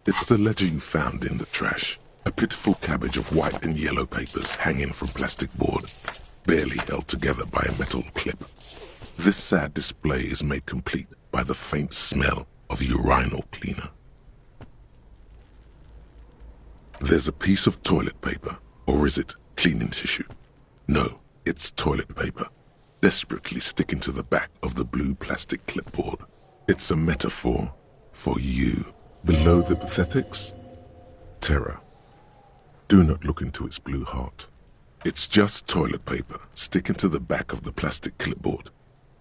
It's the ledger you found in the trash. A pitiful cabbage of white and yellow papers hanging from plastic board, barely held together by a metal clip. This sad display is made complete by the faint smell of urinal cleaner. There's a piece of toilet paper, or is it cleaning tissue? No, it's toilet paper, desperately sticking to the back of the blue plastic clipboard. It's a metaphor for you. Below the pathetics, terror. Do not look into its blue heart. It's just toilet paper sticking to the back of the plastic clipboard.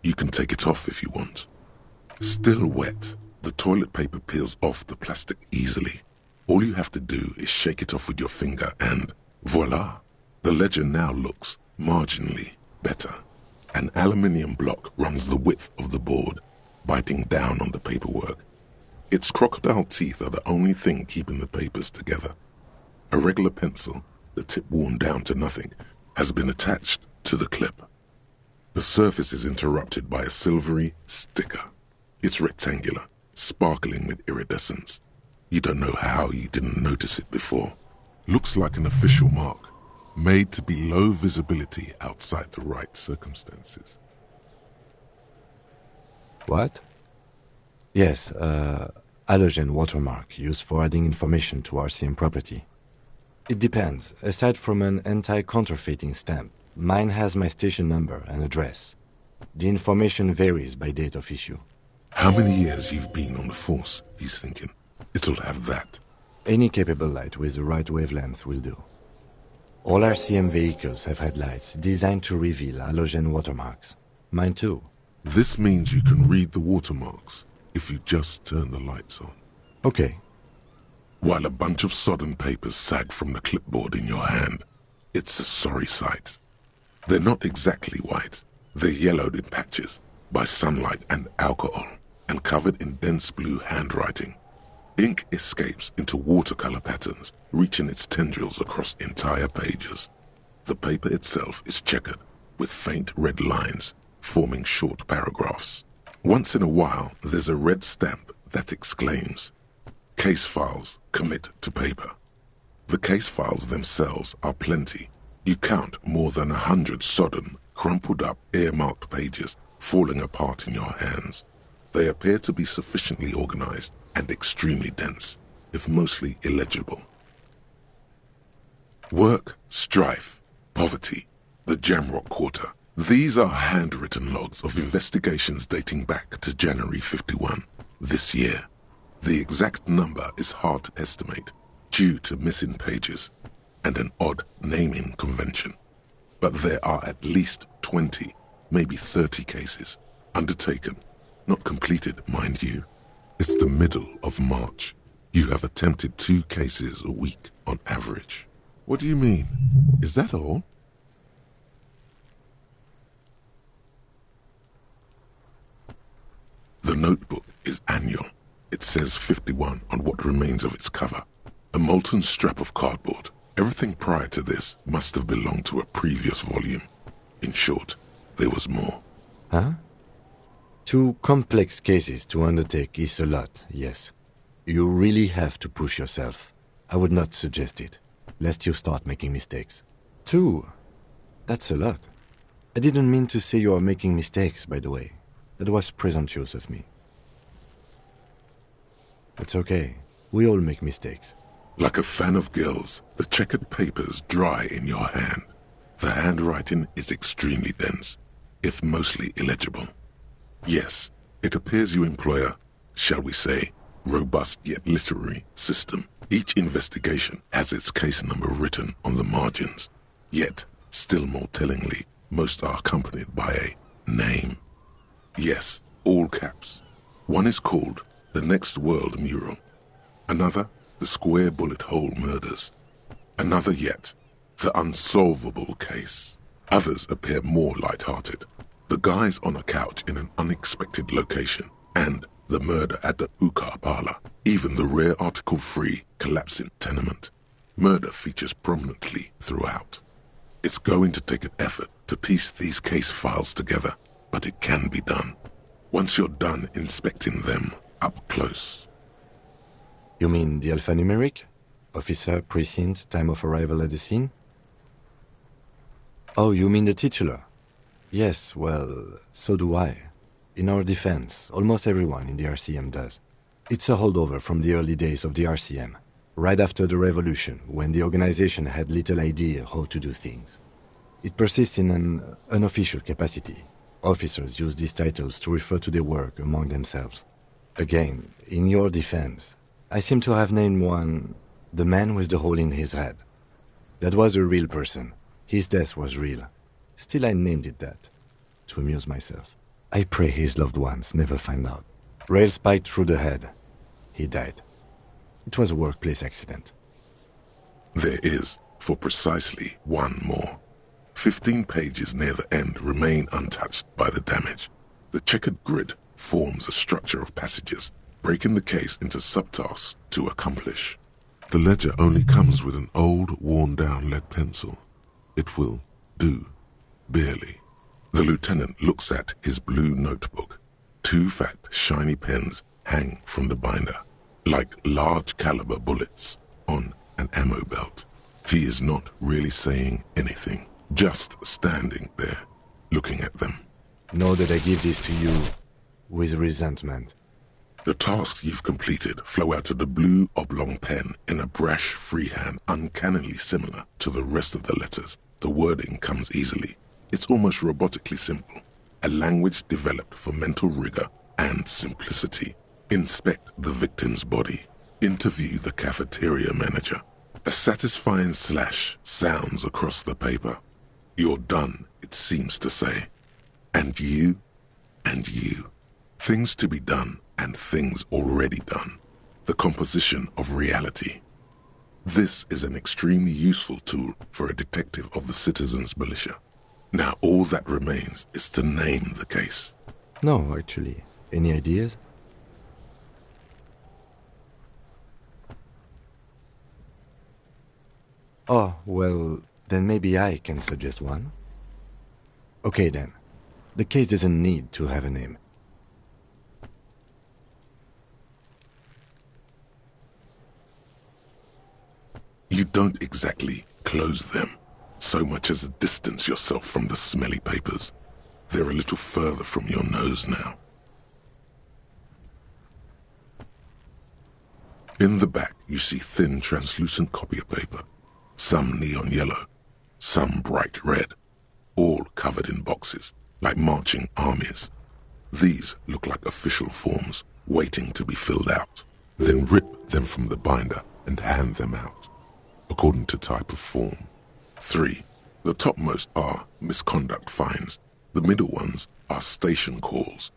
You can take it off if you want. Still wet, the toilet paper peels off the plastic easily. All you have to do is shake it off with your finger and voila! The ledger now looks marginally better. An aluminium block runs the width of the board, biting down on the paperwork. Its crocodile teeth are the only thing keeping the papers together. A regular pencil, the tip worn down to nothing, has been attached to the clip. The surface is interrupted by a silvery sticker. It's rectangular, sparkling with iridescence. You don't know how you didn't notice it before. Looks like an official mark, made to be low visibility outside the right circumstances. What? Yes, halogen watermark used for adding information to RCM property. It depends. Aside from an anti-counterfeiting stamp, mine has my station number and address. The information varies by date of issue. How many years you've been on the force, he's thinking. It'll have that. Any capable light with the right wavelength will do. All RCM vehicles have headlights designed to reveal halogen watermarks. Mine too. This means you can read the watermarks if you just turn the lights on. Okay. While a bunch of sodden papers sag from the clipboard in your hand, it's a sorry sight. They're not exactly white. They're yellowed in patches by sunlight and alcohol, and covered in dense blue handwriting. Ink escapes into watercolor patterns, reaching its tendrils across entire pages. The paper itself is checkered, with faint red lines, forming short paragraphs. Once in a while, there's a red stamp that exclaims, "Case files commit to paper." The case files themselves are plenty. You count more than 100 sodden, crumpled up, earmarked pages falling apart in your hands. They appear to be sufficiently organized and extremely dense, if mostly illegible. Work, strife, poverty, the Jamrock Quarter. These are handwritten logs of investigations dating back to January 51, this year. The exact number is hard to estimate, due to missing pages and an odd naming convention. But there are at least 20, maybe 30 cases, undertaken, not completed, mind you. It's the middle of March. You have attempted 2 cases a week on average. What do you mean? Is that all? The notebook is annual. It says 51 on what remains of its cover. A molten strap of cardboard. Everything prior to this must have belonged to a previous volume. In short, there was more. Huh? 2 complex cases to undertake is a lot, yes. You really have to push yourself. I would not suggest it, lest you start making mistakes. 2? That's a lot. I didn't mean to say you are making mistakes, by the way. That was presumptuous of me. It's okay. We all make mistakes. Like a fan of gills, the checkered papers dry in your hand. The handwriting is extremely dense, if mostly illegible. Yes, it appears you employ a, shall we say, robust yet literary system. Each investigation has its case number written on the margins. Yet, still more tellingly, most are accompanied by a name. Yes, all caps. One is called The Next World Mural. Another, The Square Bullet Hole Murders. Another yet, The Unsolvable Case. Others appear more light-hearted. The guys on a couch in an unexpected location, and the murder at the hookah parlor. Even the rare article-free collapsing tenement. Murder features prominently throughout. It's going to take an effort to piece these case files together, but it can be done. Once you're done inspecting them up close. You mean the alphanumeric? Officer, precinct, time of arrival at the scene? Oh, you mean the titular? Yes, well, so do I. In our defense, almost everyone in the RCM does. It's a holdover from the early days of the RCM, right after the revolution, when the organization had little idea how to do things. It persists in an unofficial capacity. Officers use these titles to refer to their work among themselves. Again, in your defense, I seem to have named one the man with the hole in his head. That was a real person. His death was real. Still, I named it that, to amuse myself. I pray his loved ones never find out. Rail spiked through the head. He died. It was a workplace accident. There is, for precisely one more. 15 pages near the end remain untouched by the damage. The checkered grid forms a structure of passages, breaking the case into subtasks to accomplish. The ledger only comes with an old, worn-down lead pencil. It will do, barely. The lieutenant looks at his blue notebook. 2 fat, shiny pens hang from the binder, like large-caliber bullets on an ammo belt. He is not really saying anything, just standing there, looking at them. Know that I give this to you with resentment. The tasks you've completed flow out of the blue oblong pen in a brash freehand uncannily similar to the rest of the letters. The wording comes easily. It's almost robotically simple. A language developed for mental rigor and simplicity. Inspect the victim's body. Interview the cafeteria manager. A satisfying slash sounds across the paper. You're done, it seems to say. And you, and you. Things to be done and things already done. The composition of reality. This is an extremely useful tool for a detective of the citizens' militia. Now all that remains is to name the case. No, actually. Any ideas? Oh, well, then maybe I can suggest one. Okay then. The case doesn't need to have a name. You don't exactly close them, so much as distance yourself from the smelly papers. They're a little further from your nose now. In the back, you see thin, translucent copier paper. Some neon yellow, some bright red, all covered in boxes, like marching armies. These look like official forms, waiting to be filled out. Then rip them from the binder and hand them out, according to type of form. 3. The topmost are misconduct fines, the middle ones are station calls,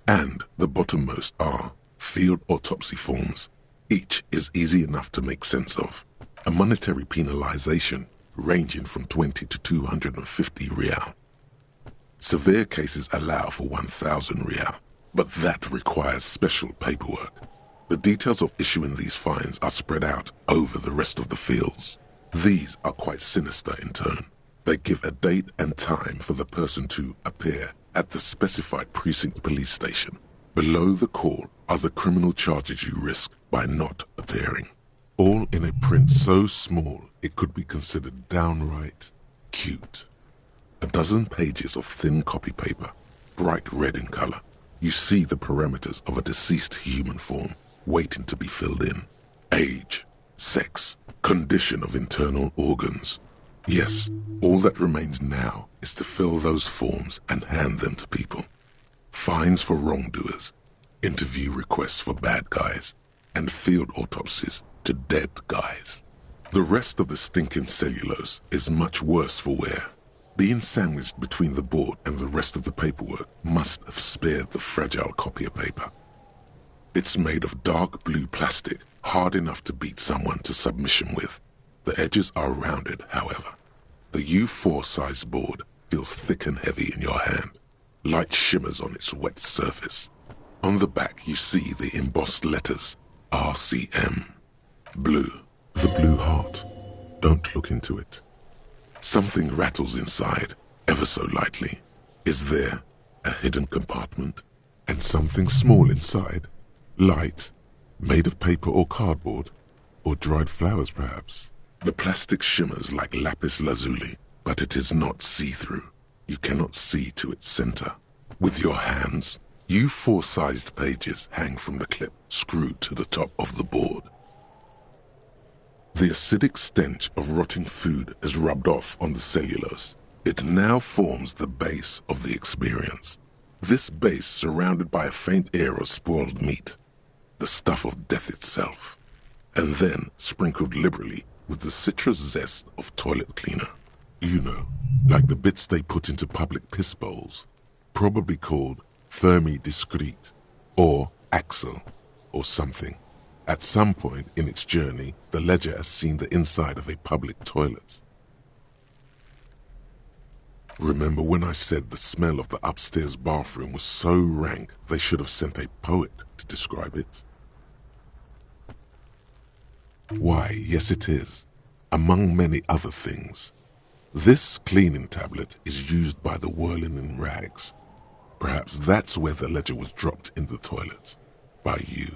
and the bottommost are field autopsy forms. Each is easy enough to make sense of. A monetary penalization ranging from 20 to 250 real. Severe cases allow for 1,000 real, but that requires special paperwork. The details of issuing these fines are spread out over the rest of the fields. These are quite sinister in turn. They give a date and time for the person to appear at the specified precinct police station. Below the call are the criminal charges you risk by not appearing. All in a print so small it could be considered downright cute. A dozen pages of thin copy paper, bright red in color. You see the parameters of a deceased human form waiting to be filled in. Age, sex, condition of internal organs. Yes, all that remains now is to fill those forms and hand them to people. Fines for wrongdoers, interview requests for bad guys, and field autopsies to dead guys. The rest of the stinking cellulose is much worse for wear. Being sandwiched between the board and the rest of the paperwork must have spared the fragile copier paper. It's made of dark blue plastic, hard enough to beat someone to submission with. The edges are rounded, however. The U4 size board feels thick and heavy in your hand. Light shimmers on its wet surface. On the back you see the embossed letters, RCM. Blue, the blue heart. Don't look into it. Something rattles inside, ever so lightly. Is there a hidden compartment? And something small inside, light Made of paper or cardboard? Or dried flowers, perhaps? The plastic shimmers like lapis lazuli, but it is not see-through. You cannot see to its center. With your hands, you four-sized pages hang from the clip screwed to the top of the board. The acidic stench of rotting food is rubbed off on the cellulose. It now forms the base of the experience. This base surrounded by a faint air of spoiled meat, the stuff of death itself, and then sprinkled liberally with the citrus zest of toilet cleaner. You know, like the bits they put into public piss bowls, probably called Fermi Discrete, or Axel, or something. At some point in its journey, the Ledger has seen the inside of a public toilet. Remember when I said the smell of the upstairs bathroom was so rank they should have sent a poet to describe it? Why, yes it is, among many other things. This cleaning tablet is used by the whirling in rags. Perhaps that's where the Ledger was dropped in the toilet. By you.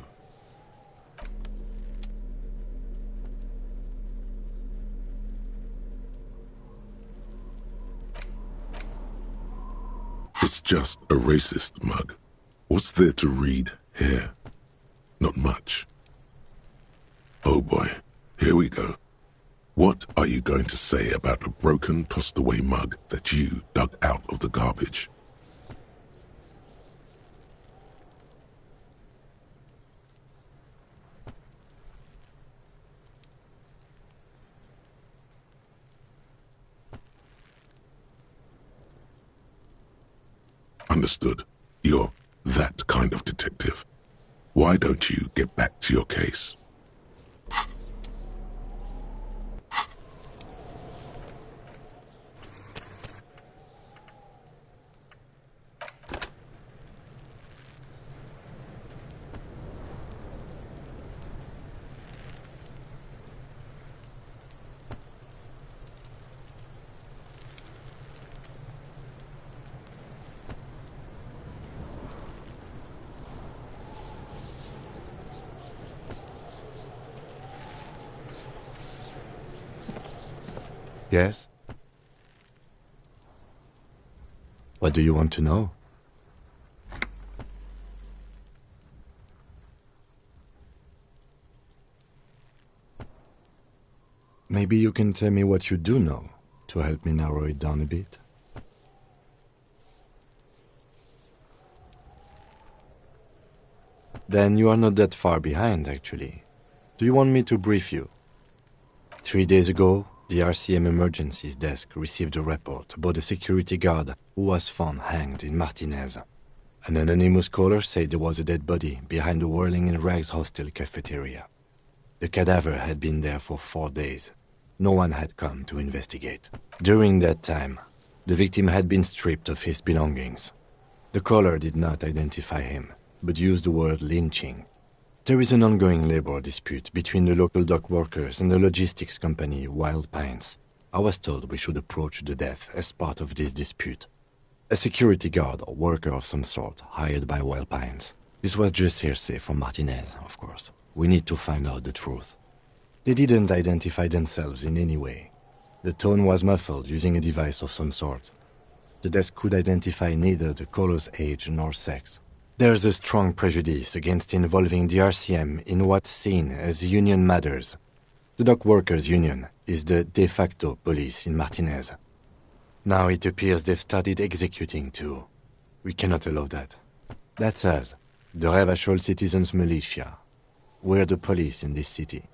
It's just a racist mug. What's there to read here? Not much. Oh boy, here we go. What are you going to say about a broken, tossed-away mug that you dug out of the garbage? Understood. You're that kind of detective. Why don't you get back to your case? Yes? What do you want to know? Maybe you can tell me what you do know to help me narrow it down a bit. Then you are not that far behind, actually. Do you want me to brief you? 3 days ago, the RCM Emergencies Desk received a report about a security guard who was found hanged in Martinez. An anonymous caller said there was a dead body behind the Whirling in Rags hostel cafeteria. The cadaver had been there for 4 days. No one had come to investigate. During that time, the victim had been stripped of his belongings. The caller did not identify him, but used the word lynching. There is an ongoing labor dispute between the local dock workers and the logistics company Wild Pines. I was told we should approach the death as part of this dispute. A security guard or worker of some sort hired by Wild Pines. This was just hearsay from Martinez, of course. We need to find out the truth. They didn't identify themselves in any way. The tone was muffled using a device of some sort. The desk could identify neither the caller's age nor sex. There's a strong prejudice against involving the RCM in what's seen as union matters. The dock workers' union is the de facto police in Martinez. Now it appears they've started executing too. We cannot allow that. That's us, the Revachol Citizens Militia. We're the police in this city.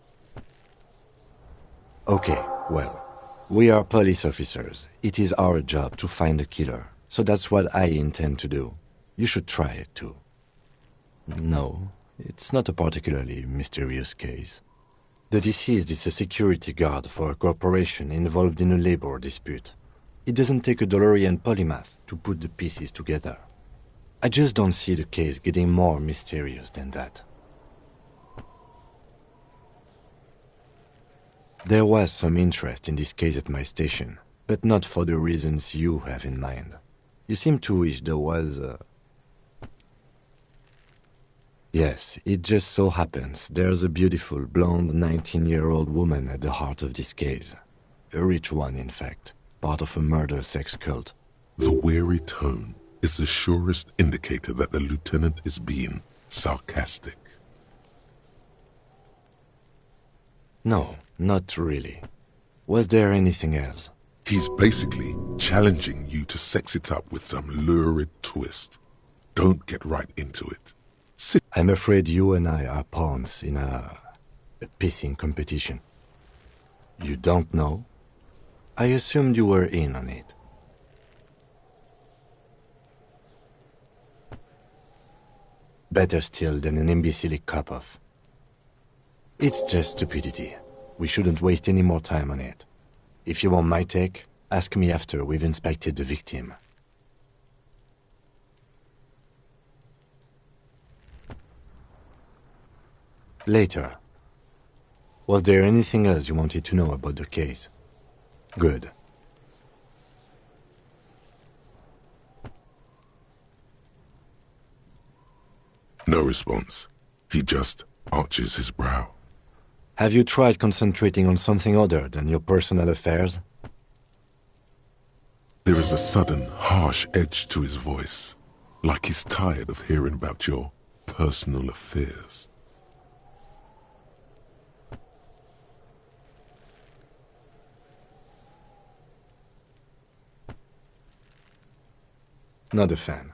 Okay, well, we are police officers. It is our job to find the killer, so that's what I intend to do. You should try it too. No, it's not a particularly mysterious case. The deceased is a security guard for a corporation involved in a labor dispute. It doesn't take a DeLorean polymath to put the pieces together. I just don't see the case getting more mysterious than that. There was some interest in this case at my station, but not for the reasons you have in mind. You seem to wish there was Yes, it just so happens there's a beautiful, blonde 19-year-old woman at the heart of this case. A rich one, in fact, part of a murder sex cult. The weary tone is the surest indicator that the lieutenant is being sarcastic. No, not really. Was there anything else? He's basically challenging you to sex it up with some lurid twist. Don't get right into it. Sit. I'm afraid you and I are pawns in a pissing competition. You don't know? I assumed you were in on it. Better still than an imbecile cop-off. It's just stupidity. We shouldn't waste any more time on it. If you want my take, ask me after we've inspected the victim. Later. Was there anything else you wanted to know about the case? Good. No response. He just arches his brow. Have you tried concentrating on something other than your personal affairs? There is a sudden, harsh edge to his voice, like he's tired of hearing about your personal affairs. Not a fan.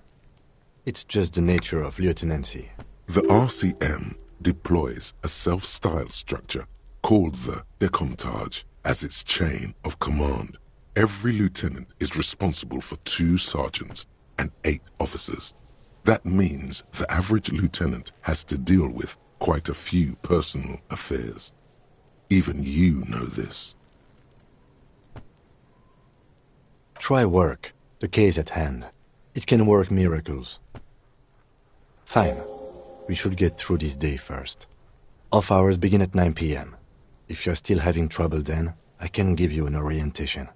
It's just the nature of lieutenancy. The RCM deploys a self-styled structure called the Decomptage as its chain of command. Every lieutenant is responsible for 2 sergeants and 8 officers. That means the average lieutenant has to deal with quite a few personal affairs. Even you know this. Try work. The case at hand. It can work miracles. Fine. We should get through this day first. Off hours begin at 9 p.m. If you're still having trouble then, I can give you an orientation.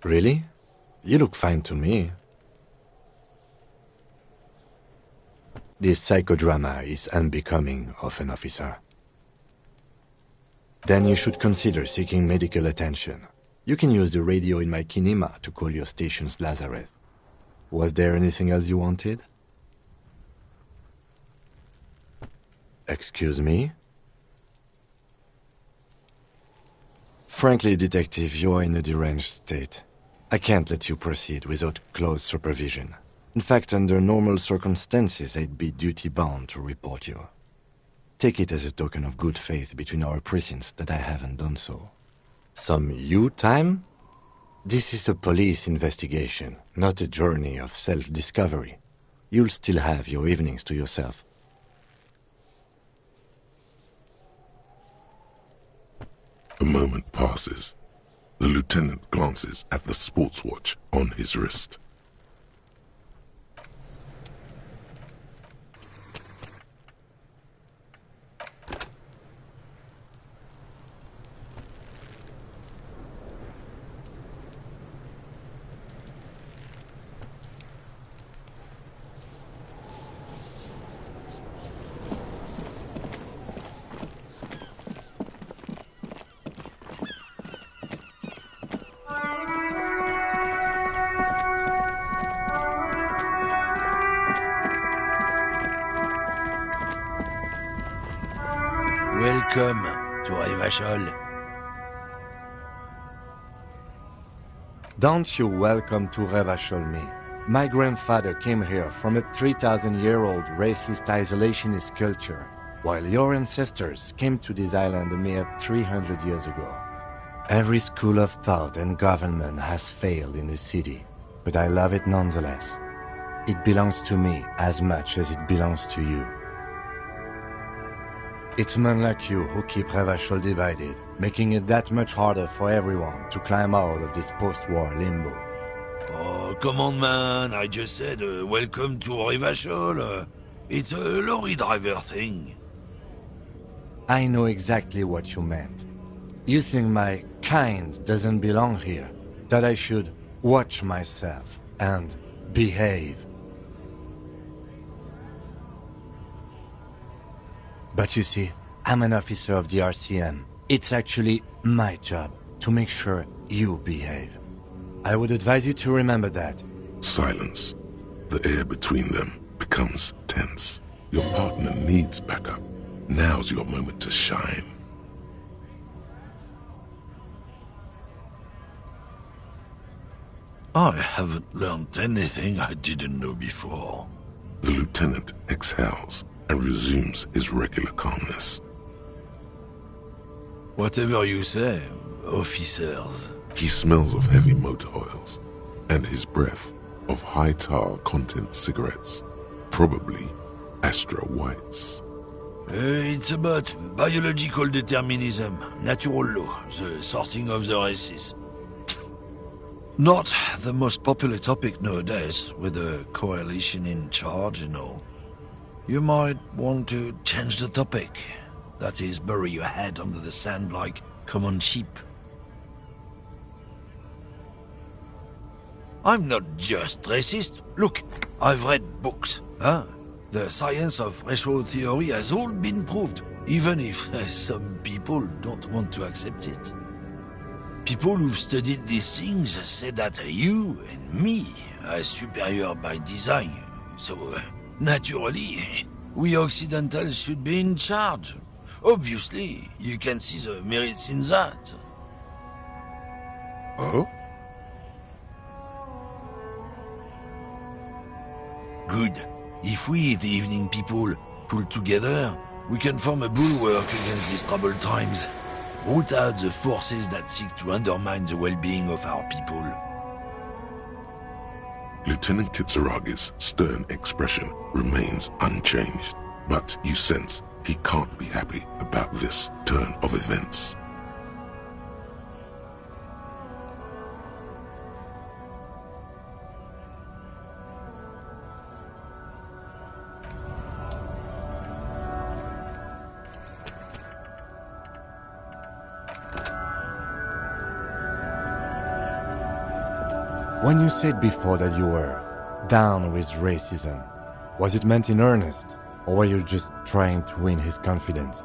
Really? You look fine to me. This psychodrama is unbecoming of an officer. Then you should consider seeking medical attention. You can use the radio in my Kineema to call your station's Lazareth. Was there anything else you wanted? Excuse me? Frankly, Detective, you are in a deranged state. I can't let you proceed without close supervision. In fact, under normal circumstances, I'd be duty-bound to report you. Take it as a token of good faith between our precincts that I haven't done so. Some you time? This is a police investigation, not a journey of self-discovery. You'll still have your evenings to yourself. A moment passes. The lieutenant glances at the sports watch on his wrist. Welcome to Revachol. Don't you welcome to Revachol me. My grandfather came here from a 3,000-year-old racist isolationist culture, while your ancestors came to this island a mere 300 years ago. Every school of thought and government has failed in the city, but I love it nonetheless. It belongs to me as much as it belongs to you. It's men like you who keep Revachol divided, making it that much harder for everyone to climb out of this post-war limbo. Oh, come on, man. I just said welcome to Revachol. It's a lorry driver thing. I know exactly what you meant. You think my kind doesn't belong here, that I should watch myself and behave. But you see, I'm an officer of the RCM. It's actually my job to make sure you behave. I would advise you to remember that. Silence. The air between them becomes tense. Your partner needs backup. Now's your moment to shine. I haven't learned anything I didn't know before. The lieutenant exhales and resumes his regular calmness. Whatever you say, officers. He smells of heavy motor oils and his breath of high tar content cigarettes, probably Astra Whites. It's about biological determinism, natural law, the sorting of the races. Not the most popular topic nowadays, with the coalition in charge and all. You might want to change the topic. That is, bury your head under the sand like common sheep. I'm not just racist. Look, I've read books, huh? The science of racial theory has all been proved, even if some people don't want to accept it. People who've studied these things say that you and me are superior by design, so naturally, we Occidentals should be in charge. Obviously, you can see the merits in that. Oh? Good. If we, the evening people, pull together, we can form a bulwark against these troubled times. Root out the forces that seek to undermine the well-being of our people. Lieutenant Kitsuragi's stern expression remains unchanged, but you sense he can't be happy about this turn of events. When you said before that you were down with racism, was it meant in earnest, or were you just trying to win his confidence?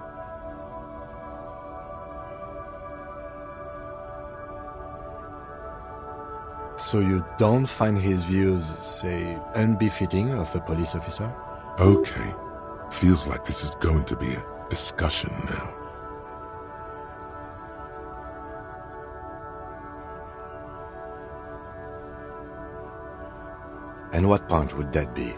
So you don't find his views, say, unbefitting of a police officer? Okay. Feels like this is going to be a discussion now. And what point would that be?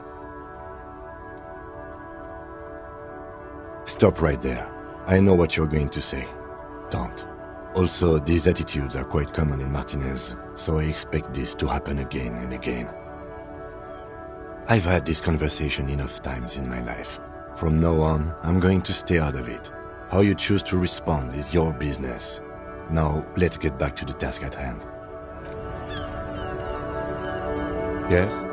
Stop right there. I know what you're going to say. Don't. Also, these attitudes are quite common in Martinez, so I expect this to happen again and again. I've had this conversation enough times in my life. From now on, I'm going to stay out of it. How you choose to respond is your business. Now, let's get back to the task at hand. Yes?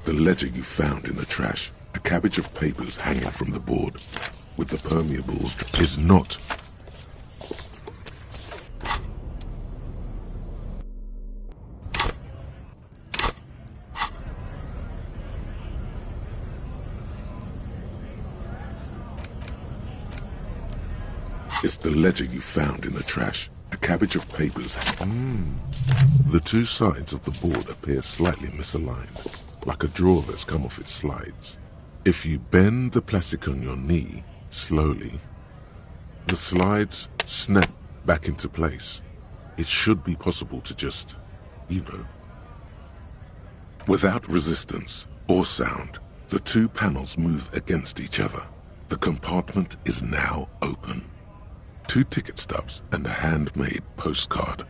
The ledger you found in the trash, a cabbage of papers hanging from the board, with the permeables, is not. It's the ledger you found in the trash, a cabbage of papers. The two sides of the board appear slightly misaligned, like a drawer that's come off its slides. If you bend the plastic on your knee slowly, the slides snap back into place. It should be possible to just, without resistance or sound, the two panels move against each other. The compartment is now open. 2 ticket stubs and a handmade postcard.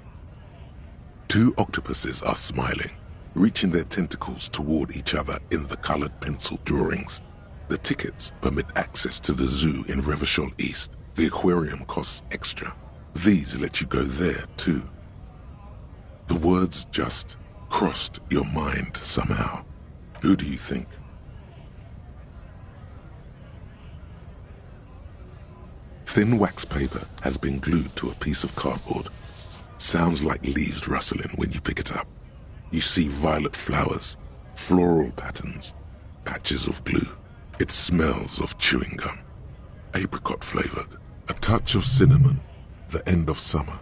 2 octopuses are smiling, reaching their tentacles toward each other in the colored pencil drawings. The tickets permit access to the zoo in Revachol East. The aquarium costs extra. These let you go there too. The words just crossed your mind somehow. Who do you think? Thin wax paper has been glued to a piece of cardboard. Sounds like leaves rustling when you pick it up. You see violet flowers, floral patterns, patches of glue. It smells of chewing gum. Apricot flavored, a touch of cinnamon, the end of summer.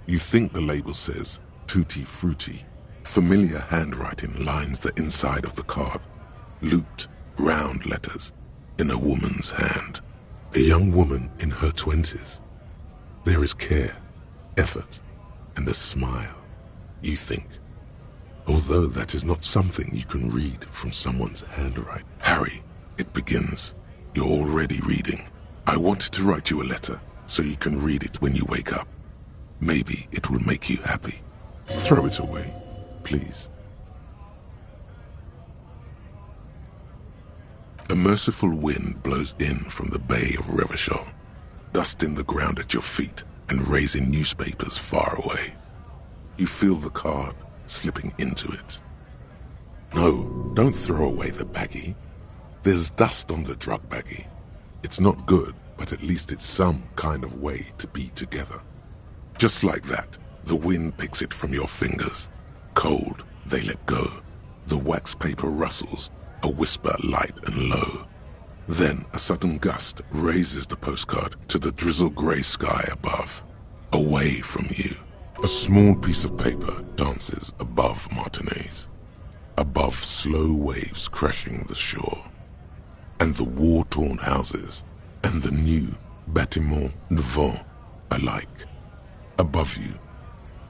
You think the label says Tutti Frutti. Familiar handwriting lines the inside of the card. Looped, round letters in a woman's hand. A young woman in her 20s. There is care, effort, and a smile. You think, although that is not something you can read from someone's handwriting. Harry, it begins. You're already reading. I wanted to write you a letter so you can read it when you wake up. Maybe it will make you happy. Throw it away, please. A merciful wind blows in from the Bay of Revachol, dusting the ground at your feet and raising newspapers far away. You feel the card slipping into it. No, don't throw away the baggie. There's dust on the drug baggie. It's not good, but at least it's some kind of way to be together. Just like that, the wind picks it from your fingers. Cold, they let go. The wax paper rustles, a whisper light and low. Then a sudden gust raises the postcard to the drizzle-gray sky above. Away from you, a small piece of paper dances above Martinez. Above slow waves crashing the shore. And the war-torn houses, and the new bâtiments nouveaux alike. Above you,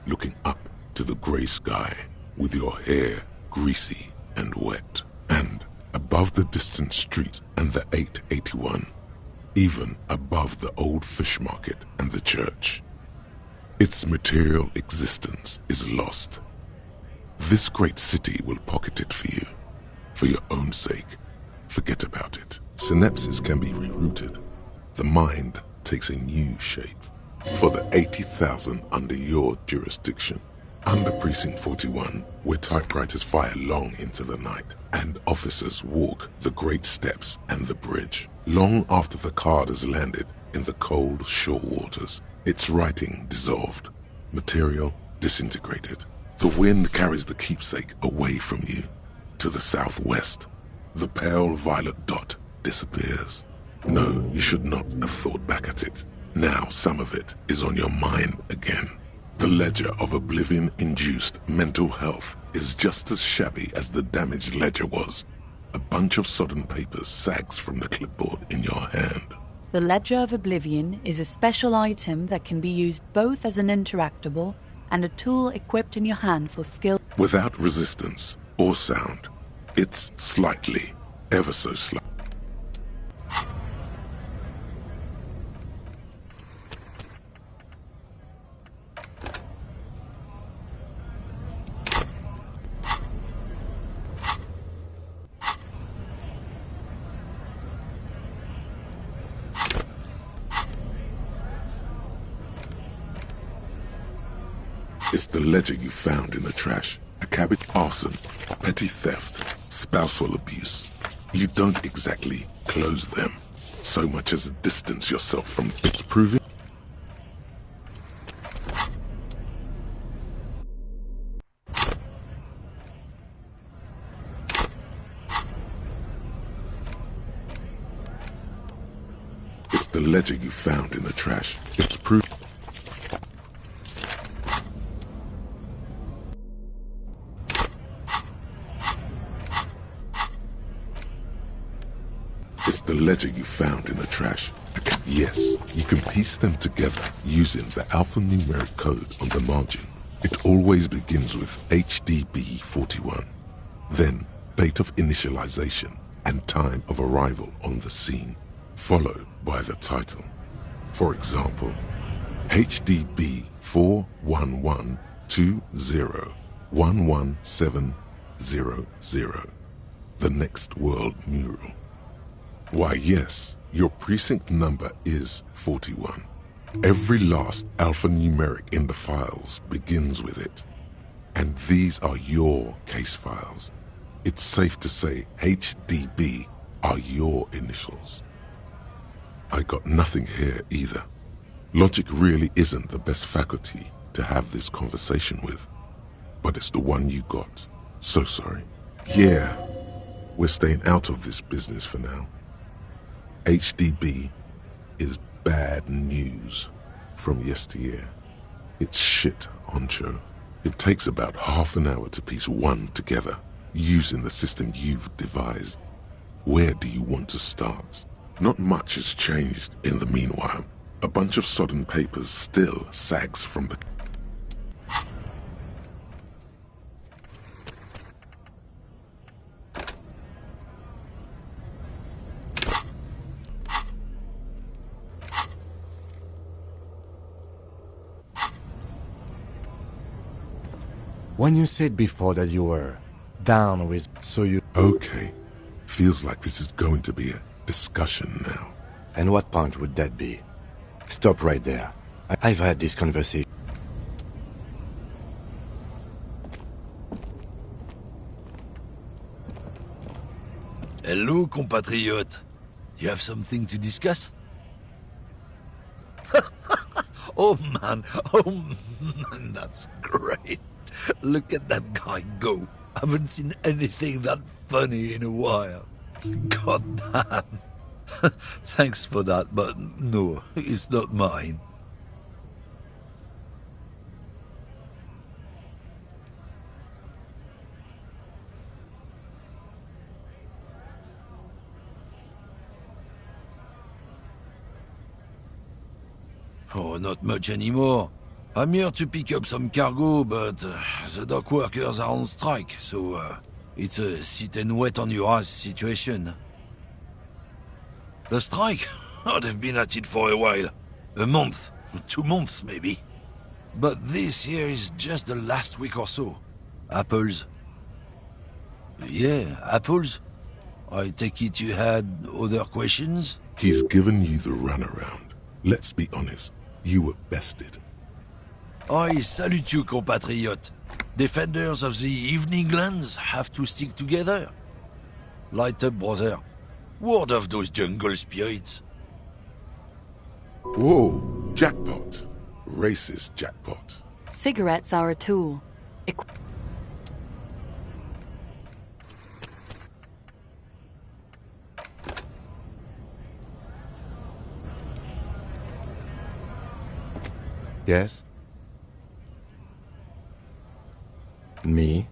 looking up to the grey sky, with your hair greasy and wet. And above the distant streets and the 881, even above the old fish market and the church. Its material existence is lost. This great city will pocket it for you, for your own sake. Forget about it. Synapses can be rerouted. The mind takes a new shape. For the 80,000 under your jurisdiction. Under Precinct 41, where typewriters fire long into the night, and officers walk the great steps and the bridge. Long after the card has landed in the cold shore waters, its writing dissolved, material disintegrated. The wind carries the keepsake away from you, to the southwest. The pale violet dot disappears. No, you should not have thought back at it. Now some of it is on your mind again. The Ledger of Oblivion induced mental health is just as shabby as the damaged ledger was. A bunch of sodden papers sags from the clipboard in your hand. The Ledger of Oblivion is a special item that can be used both as an interactable and a tool equipped in your hand for skill. Without resistance or sound, it's slightly, ever so slightly. It's the ledger you found in the trash. A cabbage arson, petty theft, spousal abuse. You don't exactly close them, so much as distance yourself from its proving. It's the ledger you found in the trash. It's proof. It's the ledger you found in the trash. Yes, you can piece them together using the alphanumeric code on the margin. It always begins with HDB 41. Then, date of initialization and time of arrival on the scene, followed by the title. For example, HDB 41120117000. The Next World Mural. Why yes, your precinct number is 41. Every last alphanumeric in the files begins with it. And these are your case files. It's safe to say HDB are your initials. I got nothing here either. Logic really isn't the best faculty to have this conversation with. But it's the one you got. So sorry. Yeah, we're staying out of this business for now. HDB is bad news from yesteryear. It's shit, honcho. It takes about half an hour to piece one together, using the system you've devised. Where do you want to start? Not much has changed in the meanwhile. A bunch of sodden papers still sags from the... When you said before that you were down with... so you... Okay. Feels like this is going to be a discussion now. And what point would that be? Stop right there. I've had this conversation. Hello, compatriot. You have something to discuss? Oh man, that's great. Look at that guy go. Haven't seen anything that funny in a while. God damn. Thanks for that, but no, it's not mine. Oh, not much anymore. I'm here to pick up some cargo, but the dock workers are on strike, so it's a sit and wait on your ass situation. The strike? Oh, they've been at it for a while. A month, 2 months maybe. But this here is just the last week or so. Apples. Yeah, apples. I take it you had other questions? He's given you the runaround. Let's be honest, you were bested. I salute you, compatriot. Defenders of the evening lands have to stick together. Light up, brother. Ward off those jungle spirits. Whoa, jackpot. Racist jackpot. Cigarettes are a tool. Yes? Me?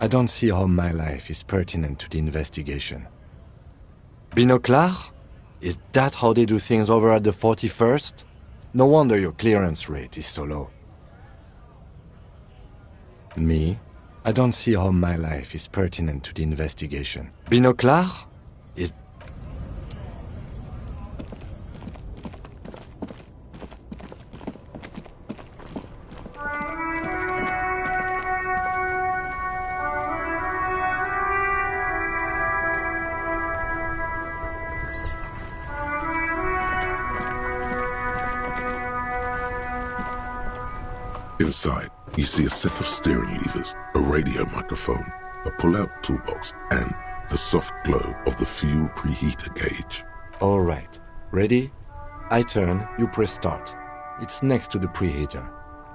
I don't see how my life is pertinent to the investigation. Binocular? Is that how they do things over at the 41st? No wonder your clearance rate is so low. Me? I don't see how my life is pertinent to the investigation. Binocular? Is... Inside, you see a set of steering levers, a radio microphone, a pull-out toolbox, and the soft glow of the fuel preheater gauge. All right. Ready? I turn, you press start. It's next to the preheater.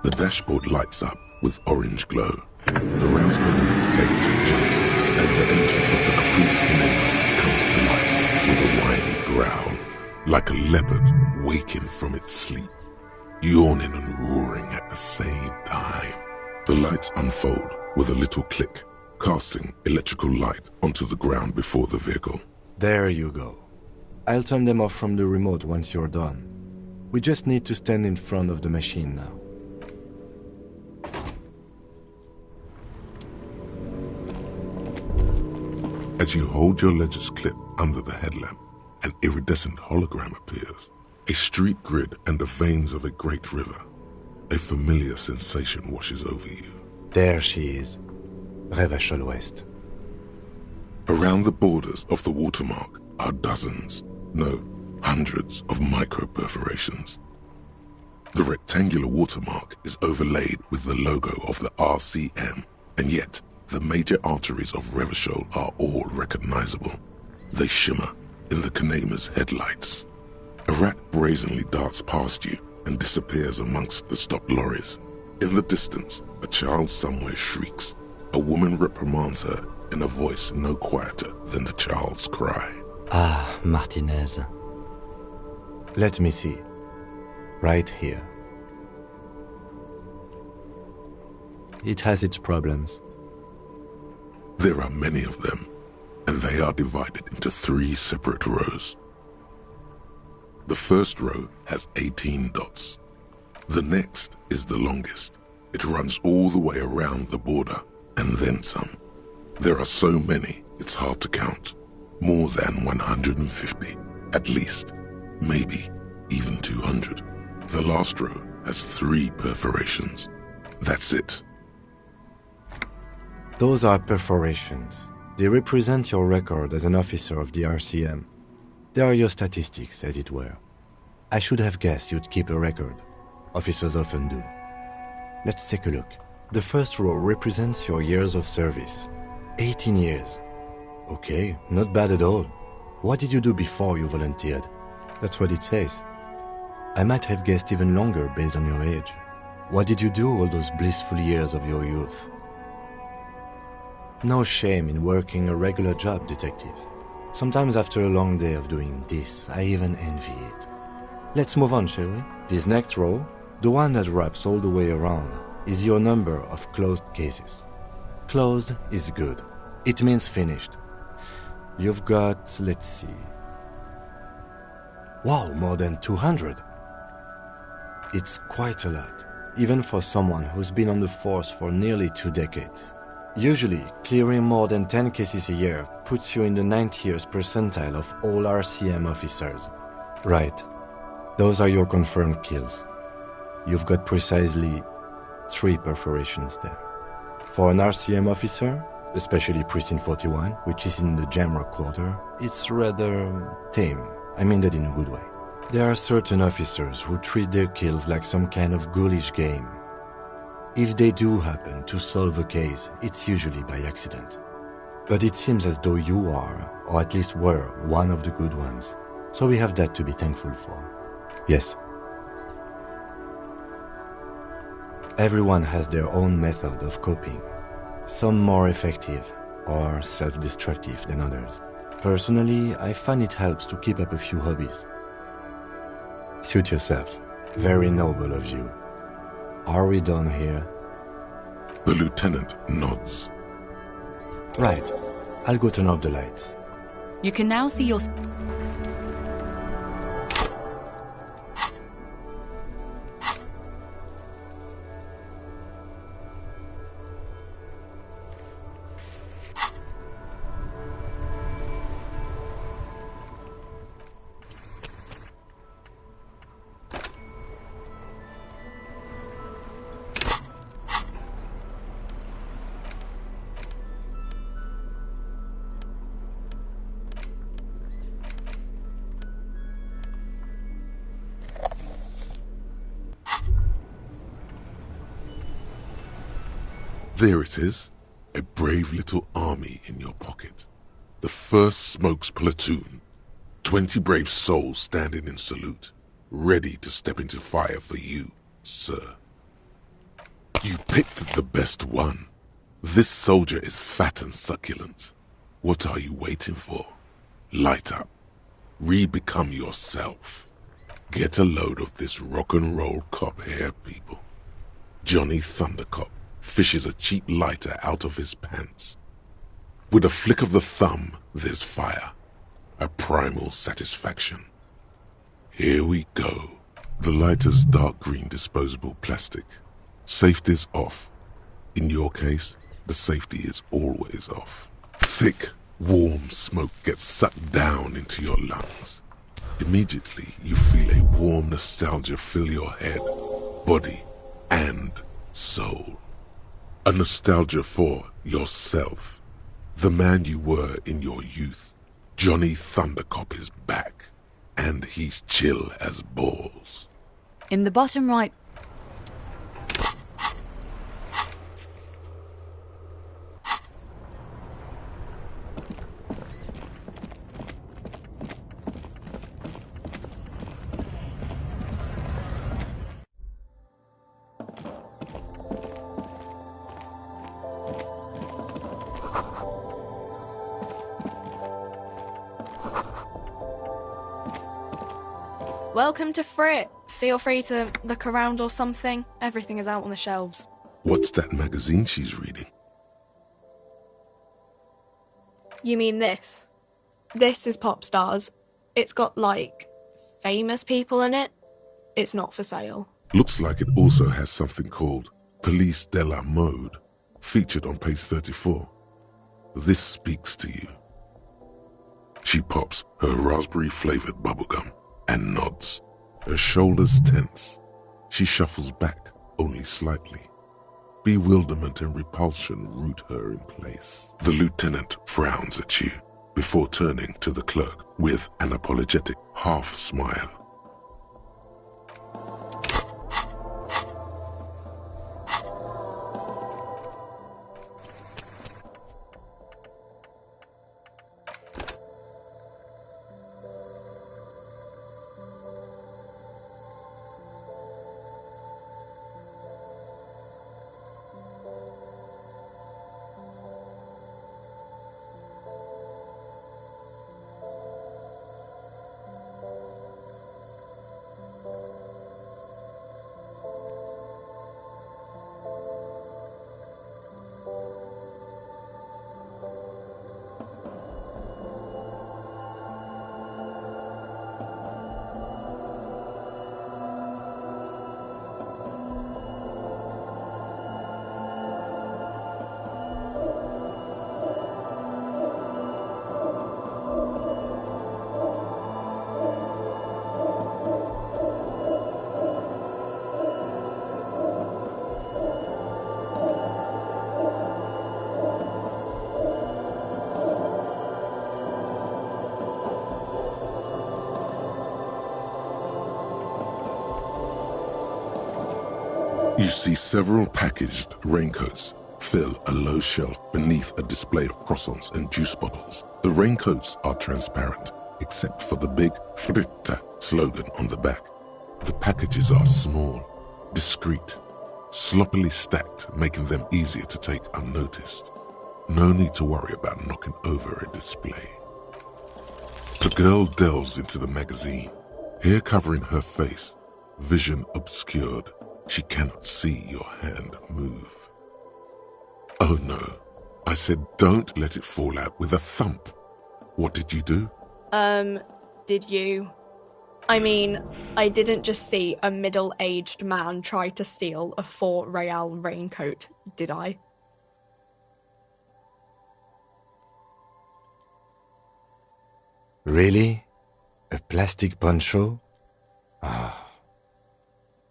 The dashboard lights up with orange glow. The Raspberry gauge jumps, and the engine of the Caprice Kineema comes to life with a whiny growl, like a leopard waking from its sleep, yawning and roaring at the same time. The lights unfold with a little click, casting electrical light onto the ground before the vehicle. There you go. I'll turn them off from the remote once you're done. We just need to stand in front of the machine now. As you hold your Ledger's clip under the headlamp, an iridescent hologram appears. A street grid and the veins of a great river. A familiar sensation washes over you. There she is. Revachol West. Around the borders of the watermark are dozens, no, hundreds of micro-perforations. The rectangular watermark is overlaid with the logo of the RCM, and yet the major arteries of Revachol are all recognizable. They shimmer in the Kineema's headlights. A rat brazenly darts past you and disappears amongst the stopped lorries. In the distance, a child somewhere shrieks. A woman reprimands her in a voice no quieter than the child's cry. Ah, Martinez. Let me see. Right here. It has its problems. There are many of them, and they are divided into 3 separate rows. The first row has 18 dots. The next is the longest. It runs all the way around the border, and then some. There are so many, it's hard to count. More than 150, at least. Maybe even 200. The last row has 3 perforations. That's it. Those are perforations. They represent your record as an officer of the RCM. They are your statistics, as it were. I should have guessed you'd keep a record. Officers often do. Let's take a look. The first row represents your years of service. 18 years. Okay, not bad at all. What did you do before you volunteered? That's what it says. I might have guessed even longer based on your age. What did you do all those blissful years of your youth? No shame in working a regular job, detective. Sometimes after a long day of doing this, I even envy it. Let's move on, shall we? This next row, the one that wraps all the way around, is your number of closed cases. Closed is good. It means finished. You've got, let's see... Wow, more than 200. It's quite a lot, even for someone who's been on the force for nearly 2 decades. Usually, clearing more than 10 cases a year puts you in the 90th percentile of all RCM officers. Right. Those are your confirmed kills. You've got precisely 3 perforations there. For an RCM officer, especially Precinct 41, which is in the Jamrock Quarter, it's rather tame. I mean that in a good way. There are certain officers who treat their kills like some kind of ghoulish game. If they do happen to solve a case, it's usually by accident. But it seems as though you are, or at least were, one of the good ones. So we have that to be thankful for. Yes. Everyone has their own method of coping. Some more effective or self-destructive than others. Personally, I find it helps to keep up a few hobbies. Suit yourself. Very noble of you. Are we done here? The lieutenant nods. Right. I'll go turn off the lights. You can now see your... There it is, a brave little army in your pocket. The 1st Smokes platoon. 20 brave souls standing in salute, ready to step into fire for you, sir. You picked the best one. This soldier is fat and succulent. What are you waiting for? Light up. Re-become yourself. Get a load of this rock and roll cop here, people. Johnny Thundercop fishes a cheap lighter out of his pants. With a flick of the thumb, there's fire. A primal satisfaction. Here we go. The lighter's dark green disposable plastic. Safety's off. In your case, the safety is always off. Thick, warm smoke gets sucked down into your lungs. Immediately, you feel a warm nostalgia fill your head, body, and soul. A nostalgia for yourself. The man you were in your youth. Johnny Thundercop is back, and he's chill as balls. In the bottom right... Welcome to Fritte. Feel free to look around or something. Everything is out on the shelves. What's that magazine she's reading? You mean this? This is Pop Stars. It's got, like, famous people in it. It's not for sale. Looks like it also has something called Police de la Mode, featured on page 34. This speaks to you. She pops her raspberry-flavored bubblegum and nods, her shoulders tense. She shuffles back, only slightly. Bewilderment and repulsion root her in place. The lieutenant frowns at you before turning to the clerk with an apologetic half-smile. You see several packaged raincoats fill a low shelf beneath a display of croissants and juice bottles. The raincoats are transparent, except for the big Fritte slogan on the back. The packages are small, discreet, sloppily stacked, making them easier to take unnoticed. No need to worry about knocking over a display. The girl delves into the magazine, hair covering her face, vision obscured. She cannot see your hand move. Oh no, I said don't let it fall out with a thump. What did you do? Did you? I mean, I didn't just see a middle-aged man try to steal a 4 real raincoat, did I? Really? A plastic poncho? Ah.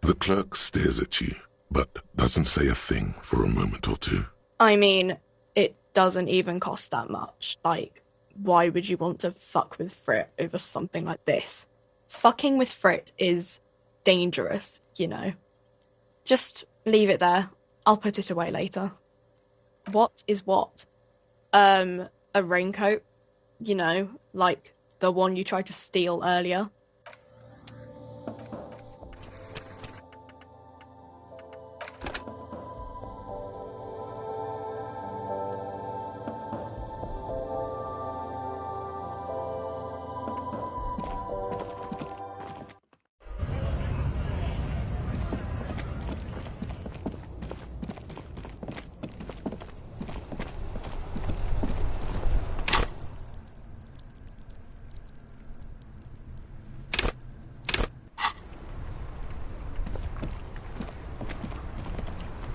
The clerk stares at you, but doesn't say a thing for a moment or two. I mean, it doesn't even cost that much. Like, why would you want to fuck with Fritte over something like this? Fucking with Fritte is dangerous, you know. Just leave it there. I'll put it away later. What is what? A raincoat? You know, like the one you tried to steal earlier?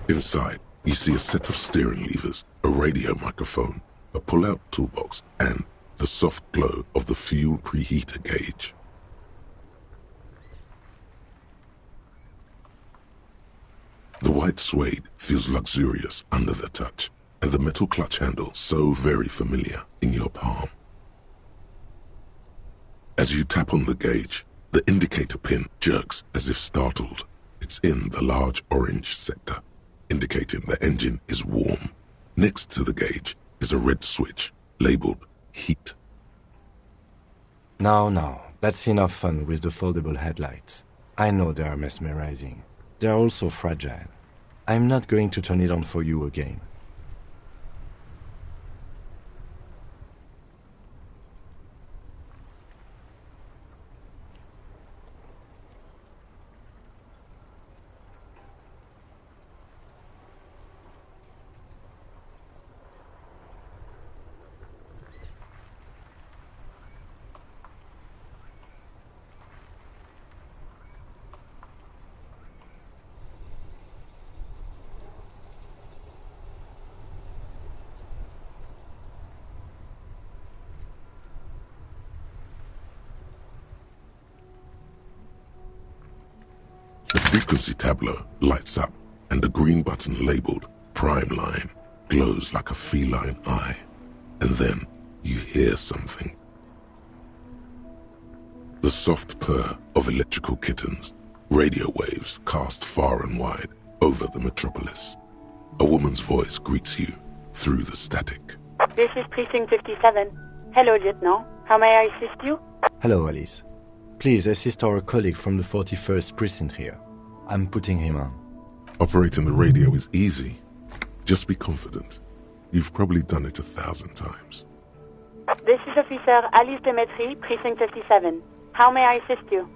Inside, you see a set of steering levers, a radio microphone, a pull-out toolbox, and the soft glow of the fuel preheater gauge. white suede feels luxurious under the touch, and the metal clutch handle so very familiar in your palm. As you tap on the gauge, the indicator pin jerks as if startled. It's in the large orange sector, indicating the engine is warm. Next to the gauge is a red switch, labeled heat. Now, that's enough fun with the foldable headlights. I know they are mesmerizing. They are also fragile. I'm not going to turn it on for you again. The frequency tableau lights up, and the green button labeled Prime Line glows like a feline eye. And then you hear something. The soft purr of electrical kittens, radio waves cast far and wide over the metropolis. A woman's voice greets you through the static. This is Precinct 57. Hello, Lieutenant. How may I assist you? Hello, Alice. Please assist our colleague from the 41st Precinct here. I'm putting him on. Operating the radio is easy. Just be confident. You've probably done it 1,000 times. This is Officer Alice Demetri, Precinct 57. How may I assist you?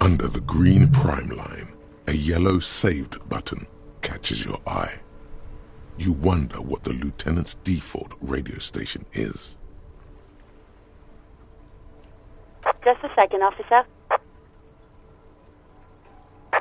Under the green Prime Line, a yellow saved button catches your eye. You wonder what the lieutenant's default radio station is. Just a second, officer.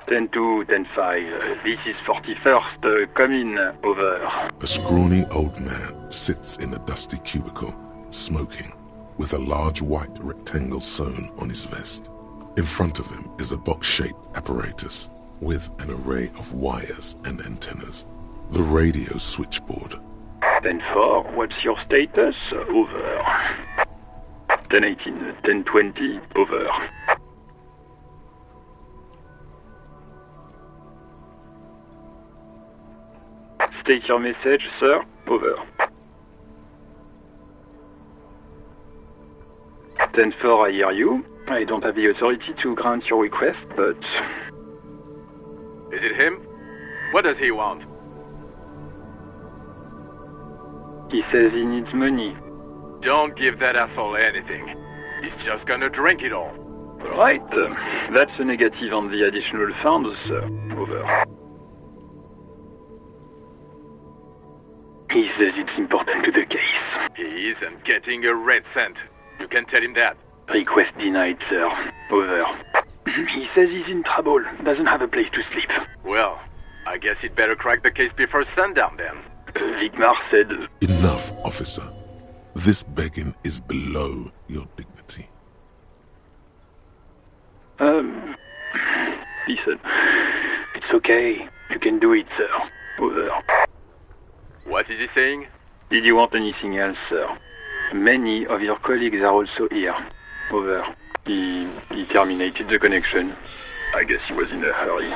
10-2, 10-5. This is 41st. Come in. Over. A scrawny old man sits in a dusty cubicle, smoking, with a large white rectangle sewn on his vest. In front of him is a box-shaped apparatus with an array of wires and antennas. The radio switchboard. 10-4, what's your status? Over. 10-18, 10-20, over. State your message, sir. Over. 10-4, I hear you. I don't have the authority to grant your request, but... Is it him? What does he want? He says he needs money. Don't give that asshole anything. He's just gonna drink it all. Right. That's a negative on the additional funds, sir. Over. He says it's important to the case. He isn't getting a red cent. You can tell him that. Request denied, sir. Over. He says he's in trouble. Doesn't have a place to sleep. Well, I guess he'd better crack the case before sundown then. Vigmar said... Enough, officer. This begging is below your dignity. Listen. It's okay. You can do it, sir. Over. What is he saying? Did you want anything else, sir? Many of your colleagues are also here. Over. He terminated the connection. I guess he was in a hurry.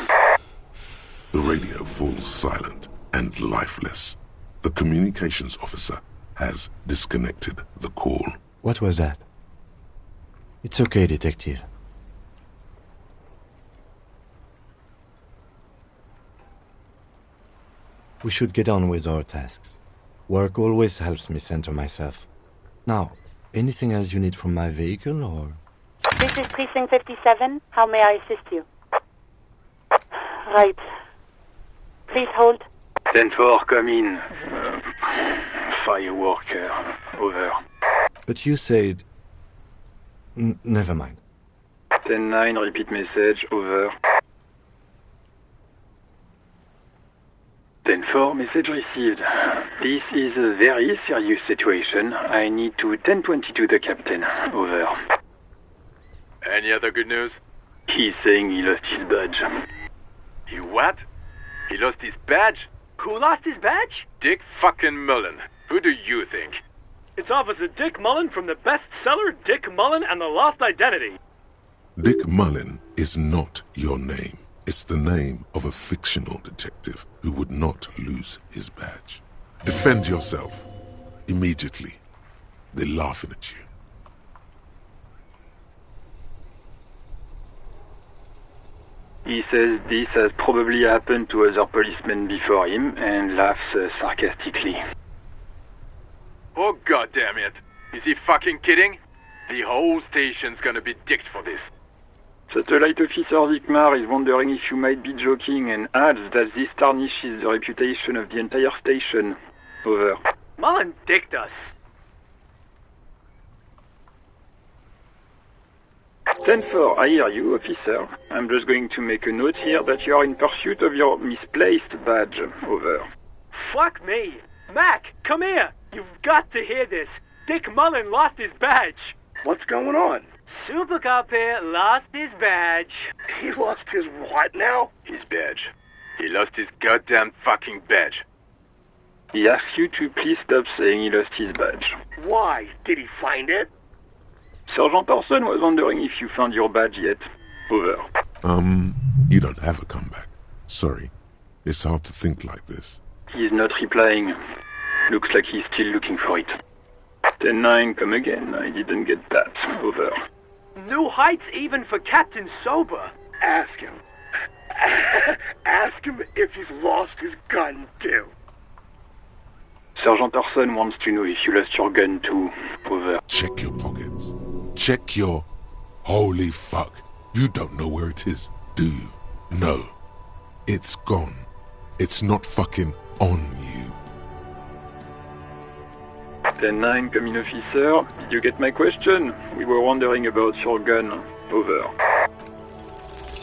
The radio falls silent and lifeless. The communications officer has disconnected the call. What was that? It's okay, detective. We should get on with our tasks. Work always helps me center myself. Now, anything else you need from my vehicle, or...? This is Precinct 57. How may I assist you? Right. Please hold. 10-4, come in. Fireworker. Over. But you said... never mind. 10-9, repeat message. Over. 10-4, message received. This is a very serious situation. I need to 10-22 the captain. Over. Any other good news? He's saying he lost his badge. You what? He lost his badge? Who lost his badge? Dick fucking Mullen. Who do you think? It's Officer Dick Mullen from the bestseller Dick Mullen and the Lost Identity. Dick Mullen is not your name. It's the name of a fictional detective who would not lose his badge. Defend yourself. Immediately. They're laughing at you. He says this has probably happened to other policemen before him and laughs sarcastically. Oh goddamn it. Is he fucking kidding? The whole station's gonna be dicked for this. Satellite Officer Vikmar is wondering if you might be joking and adds that this tarnishes the reputation of the entire station. Over. Mullen dicked us. 10-4, I hear you, officer. I'm just going to make a note here that you are in pursuit of your misplaced badge. Over. Fuck me. Mac, come here. You've got to hear this. Dick Mullen lost his badge. What's going on? Super Cop here lost his badge. He lost his what now? His badge. He lost his goddamn fucking badge. He asks you to please stop saying he lost his badge. Why? Did he find it? Sergeant Orson was wondering if you found your badge yet. Over. You don't have a comeback. Sorry. It's hard to think like this. He's not replying. Looks like he's still looking for it. 10-9, come again. I didn't get that. Over. New heights even for Captain Sober. Ask him. Ask him if he's lost his gun too. Sergeant Orson wants to know if you lost your gun too. Over. Check your pockets. Check your... Holy fuck. You don't know where it is, do you? No. It's gone. It's not fucking on you. 10-9, come in, officer. Did you get my question? We were wondering about your gun. Over.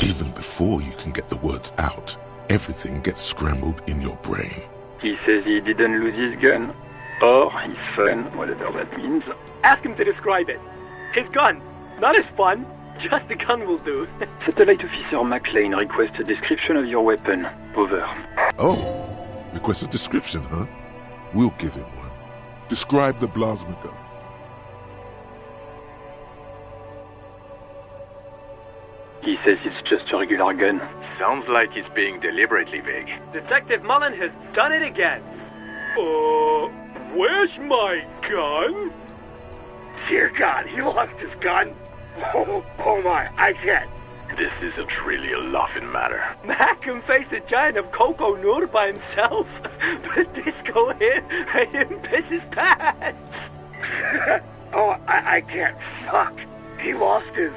Even before you can get the words out, everything gets scrambled in your brain. He says he didn't lose his gun. Or his fun, whatever that means. Ask him to describe it. His gun. Not his fun. Just the gun will do. Satellite Officer McLean requests a description of your weapon. Over. Oh, request a description, huh? We'll give him one. Describe the plasma gun. He says it's just a regular gun. Sounds like he's being deliberately vague. Detective Mullen has done it again. Where's my gun? Dear God, he lost his gun? Oh my, I can't. This isn't really a laughing matter. Mac can face a giant of Coco Nur by himself, but Disco here made him piss his pants. Oh, I can't. Fuck. He lost his...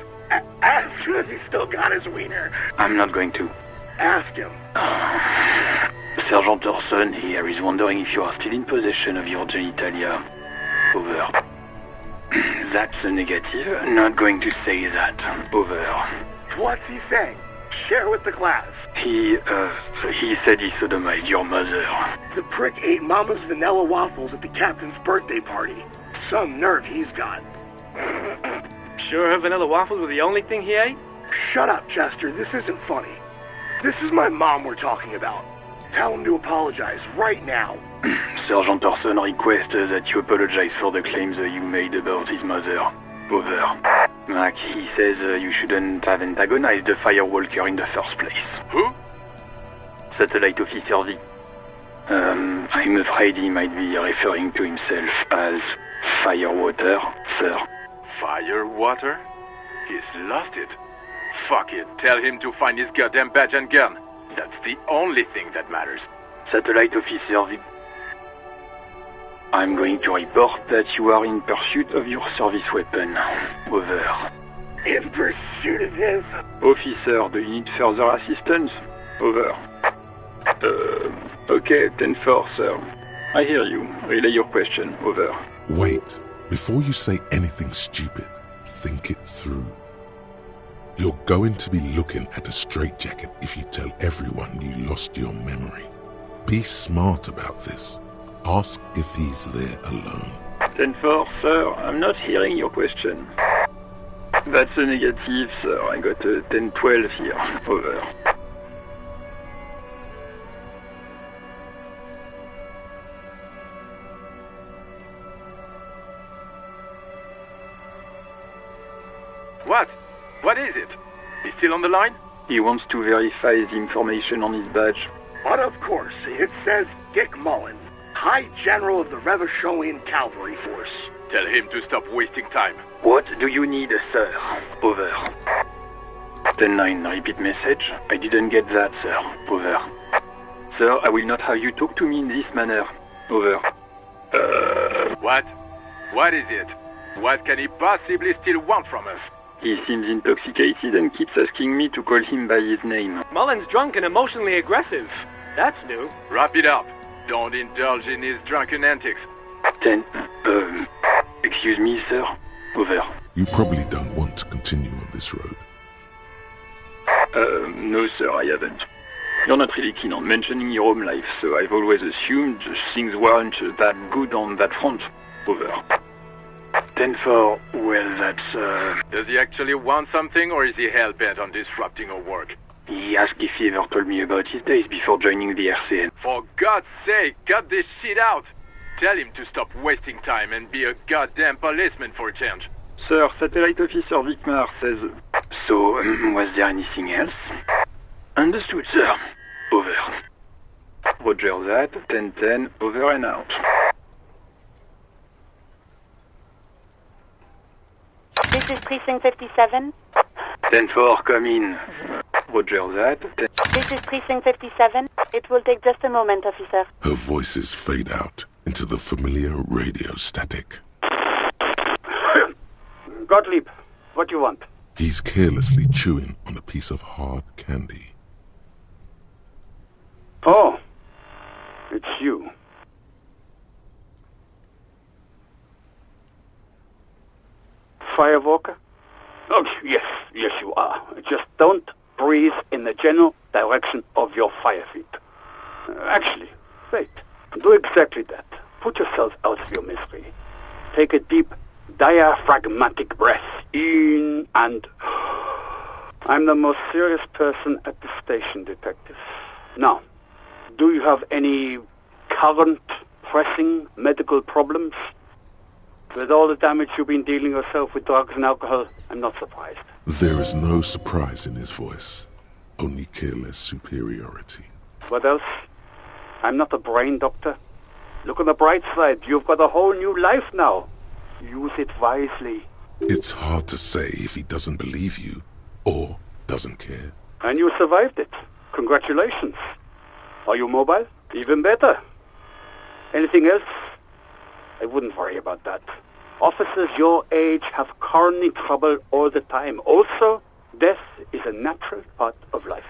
Ask him if he's still got his wiener. I'm not going to. Ask him. Sergeant Orson here is wondering if you are still in possession of your genitalia. Over. That's a negative. Not going to say that. Over. What's he saying? Share with the class. He said he sodomized your mother. The prick ate Mama's vanilla waffles at the captain's birthday party. Some nerve he's got. Sure her vanilla waffles were the only thing he ate? Shut up, Chester. This isn't funny. This is my mom we're talking about. Tell him to apologize right now. Sergeant Orson requests that you apologize for the claims you made about his mother. Over. Mac, he says you shouldn't have antagonized the Firewalker in the first place. Who? Satellite Officer V. I'm afraid he might be referring to himself as Firewater, sir. Firewater? He's lost it. Fuck it. Tell him to find his goddamn badge and gun. That's the only thing that matters. Satellite Officer V. I'm going to report that you are in pursuit of your service weapon. Over. In pursuit of his... Officer, do you need further assistance? Over. Okay, 10-4, sir. I hear you. Relay your question. Over. Wait. Before you say anything stupid, think it through. You're going to be looking at a straitjacket if you tell everyone you lost your memory. Be smart about this. Ask if he's there alone. 10-4, sir. I'm not hearing your question. That's a negative, sir. I got a 10-12 here. Over. What? What is it? He's still on the line? He wants to verify the information on his badge. But of course, it says Dick Mullen, High General of the Revacholian Cavalry Force. Tell him to stop wasting time. What do you need, sir? Over. 10-9, repeat message. I didn't get that, sir. Over. Sir, I will not have you talk to me in this manner. Over. What? What is it? What can he possibly still want from us? He seems intoxicated and keeps asking me to call him by his name. Mullen's drunk and emotionally aggressive. That's new. Wrap it up. Don't indulge in his drunken antics. 10. Excuse me, sir. Over. You probably don't want to continue on this road. No, sir, I haven't. You're not really keen on mentioning your home life, so I've always assumed things weren't that good on that front. Over. 10-4, well, that's, Does he actually want something, or is he hell-bent on disrupting our work? He asked if he ever told me about his days before joining the RCN. For God's sake, cut this shit out! Tell him to stop wasting time and be a goddamn policeman for a change. Sir, Satellite Officer Vicmar says... So, was there anything else? Understood, sir. Over. Roger that. 10-10, over and out. This is Precinct 57. 10-4, come in. Roger that. This is Precinct 57. It will take just a moment, officer. Her voices fade out into the familiar radio static. Gottlieb, what do you want? He's carelessly chewing on a piece of hard candy. Oh, it's you. Firewalker? Oh, yes, you are. Just don't breathe in the general direction of your fire feet. Actually, wait. Do exactly that. Put yourself out of your misery. Take a deep, diaphragmatic breath in and... I'm the most serious person at the station, detective. Now, do you have any current, pressing medical problems? With all the damage you've been dealing yourself with drugs and alcohol, I'm not surprised. There is no surprise in his voice, only careless superiority. What else? I'm not a brain doctor. Look on the bright side. You've got a whole new life now. Use it wisely. It's hard to say if he doesn't believe you or doesn't care. And you survived it. Congratulations. Are you mobile? Even better. Anything else? I wouldn't worry about that. Officers your age have coronary trouble all the time. Also, death is a natural part of life.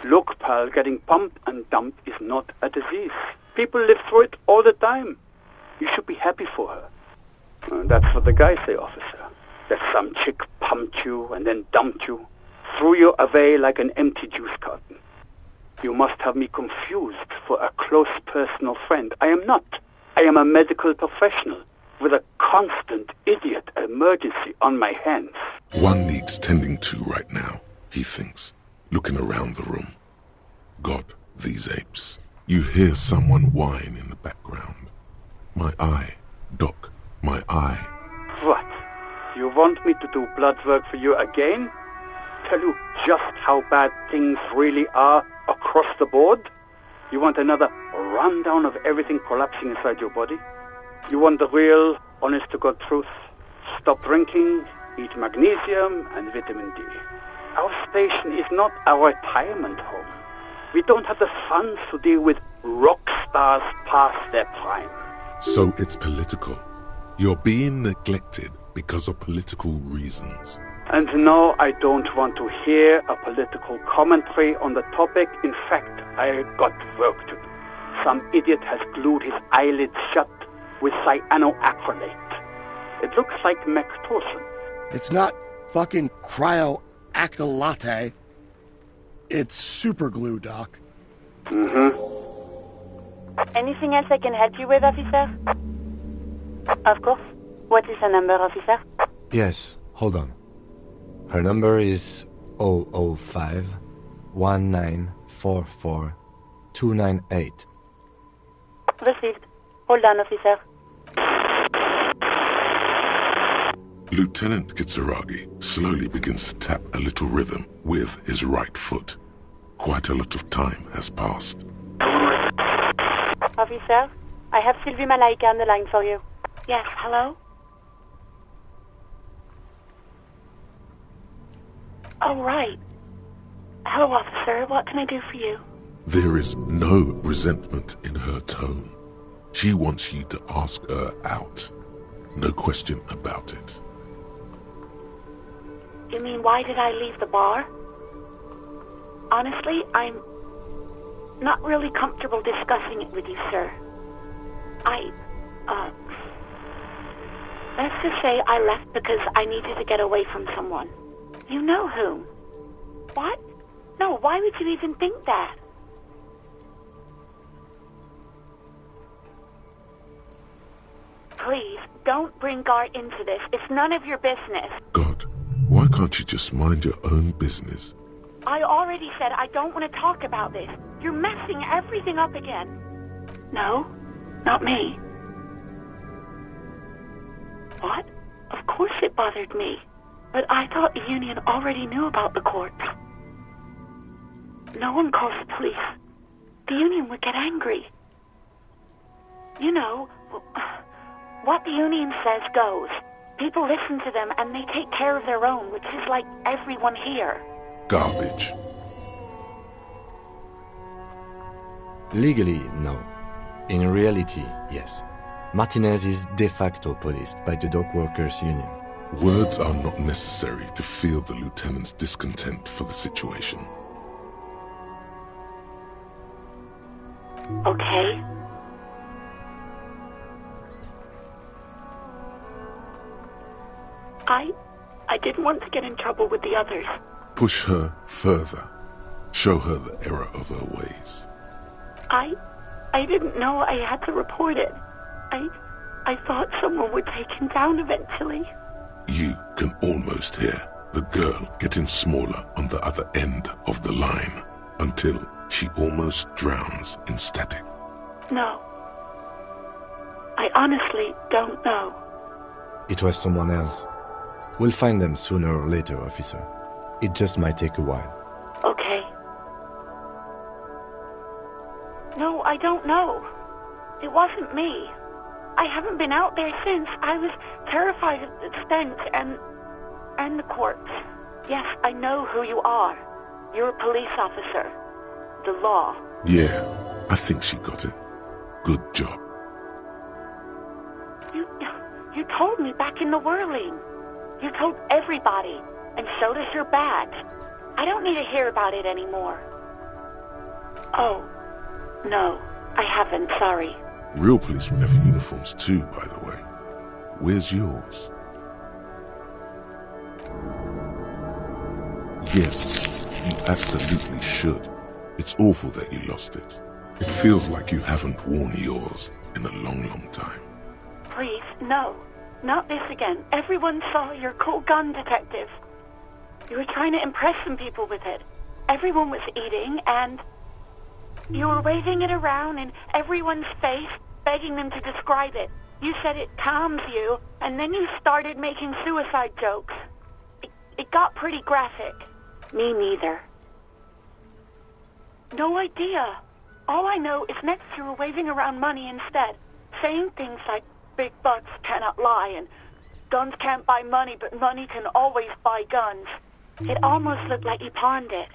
Look, pal, getting pumped and dumped is not a disease. People live through it all the time. You should be happy for her. That's what the guys say, officer. That some chick pumped you and then dumped you, threw you away like an empty juice carton. You must have me confused for a close personal friend. I am not. I am a medical professional with a constant idiot emergency on my hands. One needs tending to right now, he thinks, looking around the room. God, these apes. You hear someone whine in the background. My eye, Doc, my eye. What? You want me to do blood work for you again? Tell you just how bad things really are across the board? You want another rundown of everything collapsing inside your body? You want the real, honest-to-God truth? Stop drinking, eat magnesium and vitamin D. Our station is not a retirement home. We don't have the funds to deal with rock stars past their prime. So it's political. You're being neglected because of political reasons. And no, I don't want to hear a political commentary on the topic. In fact, I got work to do. Some idiot has glued his eyelids shut with cyanoacrylate. It looks like Mactorson. It's not fucking cryoacrylate. It's super glue, Doc. Anything else I can help you with, officer? Of course. What is the number, officer? Yes, hold on. Her number is 005-1944-298. Received. Hold on, officer. Lieutenant Kitsuragi slowly begins to tap a little rhythm with his right foot. Quite a lot of time has passed. Officer, I have Sylvie Malaika on the line for you. Yes, hello? Oh, right. Hello, officer. What can I do for you? There is no resentment in her tone. She wants you to ask her out. No question about it. You mean, why did I leave the bar? Honestly, I'm not really comfortable discussing it with you, sir. Let's just say I left because I needed to get away from someone. You know whom? What? No, why would you even think that? Please, don't bring Gar into this. It's none of your business. God, why can't you just mind your own business? I already said I don't want to talk about this. You're messing everything up again. No, not me. What? Of course it bothered me. But I thought the Union already knew about the corpse. No one calls the police. The Union would get angry. You know, what the Union says goes. People listen to them and they take care of their own, which is like everyone here. Garbage. Legally, no. In reality, yes. Martinez is de facto policed by the Dock Workers Union. Words are not necessary to feel the lieutenant's discontent for the situation. Okay. I didn't want to get in trouble with the others. Push her further. Show her the error of her ways. I didn't know I had to report it. I thought someone would take him down eventually. You can almost hear the girl getting smaller on the other end of the line until she almost drowns in static. No. I honestly don't know. It was someone else. We'll find them sooner or later, officer. It just might take a while. Okay. No, I don't know. It wasn't me. I haven't been out there since. I was terrified of the stench and the corpse. Yes, I know who you are. You're a police officer. The law. Yeah, I think she got it. Good job. You told me back in the whirling. You told everybody, and so does your badge. I don't need to hear about it anymore. Oh, no, I haven't, sorry. Real policemen have uniforms too, by the way. Where's yours? Yes, you absolutely should. It's awful that you lost it. It feels like you haven't worn yours in a long, long time. Please, no. Not this again. Everyone saw your cool gun, detective. You were trying to impress some people with it. Everyone was eating, and you were waving it around in everyone's face, begging them to describe it. You said it calms you, and then you started making suicide jokes. It got pretty graphic. Me neither. No idea. All I know is next you were waving around money instead, saying things like, big bucks cannot lie, and guns can't buy money, but money can always buy guns. It almost looked like you pawned it.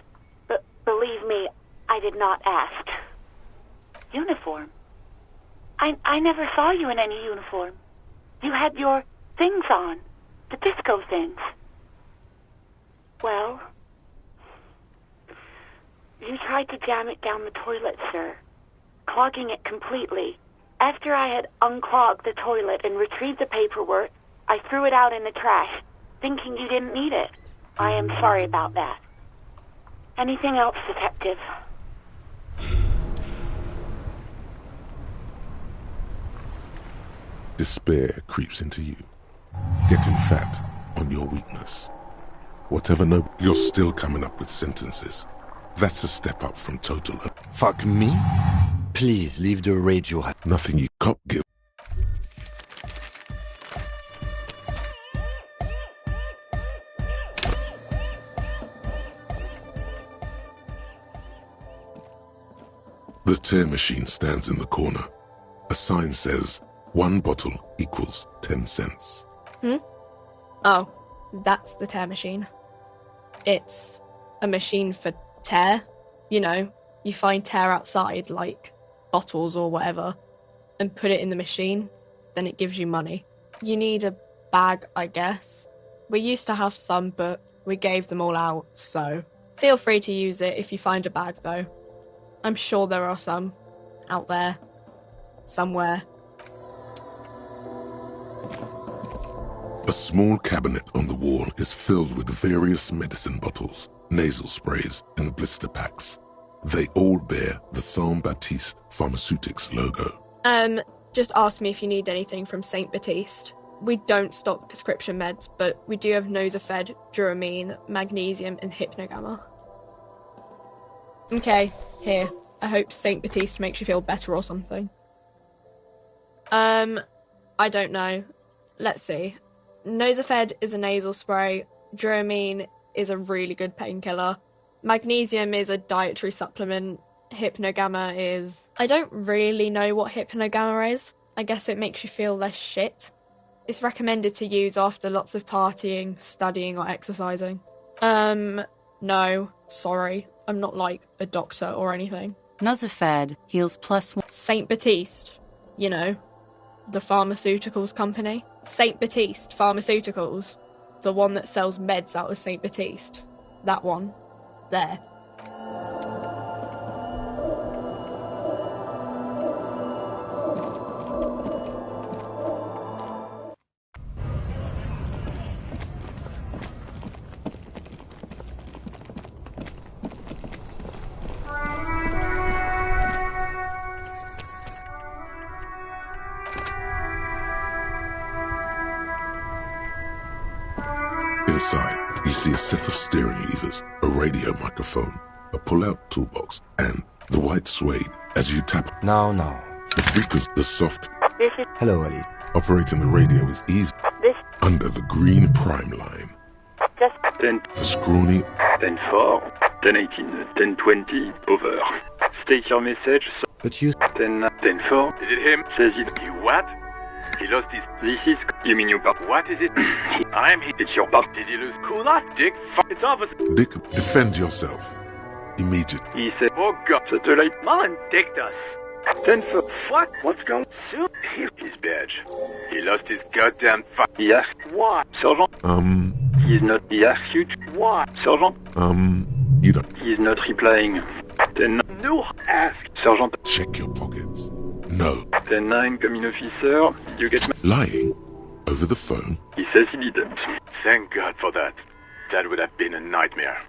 But believe me, I did not ask. Uniform? I never saw you in any uniform. You had your things on. The disco things. Well, you tried to jam it down the toilet, sir. Clogging it completely. After I had unclogged the toilet and retrieved the paperwork, I threw it out in the trash, thinking you didn't need it. I am sorry about that. Anything else, detective? Despair creeps into you, getting fat on your weakness. Whatever, no, you're still coming up with sentences. That's a step up from total. Fuck me? Please leave the rage you have. Nothing you cop give. The tear machine stands in the corner. A sign says, 1 bottle equals 10 cents. Oh, that's the tear machine. It's a machine for tear. You know, you find tear outside, like bottles or whatever, and put it in the machine, then it gives you money. You need a bag, I guess. We used to have some, but we gave them all out, so feel free to use it if you find a bag, though. I'm sure there are some out there, somewhere. A small cabinet on the wall is filled with various medicine bottles, nasal sprays, and blister packs. They all bear the Saint Baptiste Pharmaceutics logo. Just ask me if you need anything from St. Baptiste. We don't stock prescription meds, but we do have Nosafed, Duramine, Magnesium, and Hypnogamma. Okay, here. I hope St. Baptiste makes you feel better or something. I don't know. Let's see. Nosafed is a nasal spray. Duramine is a really good painkiller. Magnesium is a dietary supplement. Hypnogamma is... I don't really know what Hypnogamma is. I guess it makes you feel less shit. It's recommended to use after lots of partying, studying, or exercising. No, sorry. I'm not like a doctor or anything. Nosafed heals +1. St. Baptiste, you know, the pharmaceuticals company. St. Baptiste Pharmaceuticals, the one that sells meds out of St. Baptiste. That one. There. Inside, you see a set of steering levers, a radio microphone, a pull-out toolbox, and the white suede as you tap. Now. The frequency, the soft. Hello, Alice. Operating the radio is easy. Under the green prime line. 10, A scrawny. 10 4, 10 18, 10 20, over. State your message. But you... 10 4. Is it him? Says it. You what? He lost his... This is... You mean your part? What is it? I'm here. It's your part. Did he lose Kula? Dick? It's officer. Dick, defend yourself. Immediately. He said... Oh God. Satellite. Mullen dicked us. 10 4. What? What's going on? His badge. He lost his goddamn He asked... What? Sergeant. He's not... He asks you... What? Sergeant. You don't. He's not replying. 10... No. Ask. Sergeant. Check your pockets. No. 10 9, come in officer. You get... Lying? Over the phone? He says he didn't. Thank God for that. That would have been a nightmare.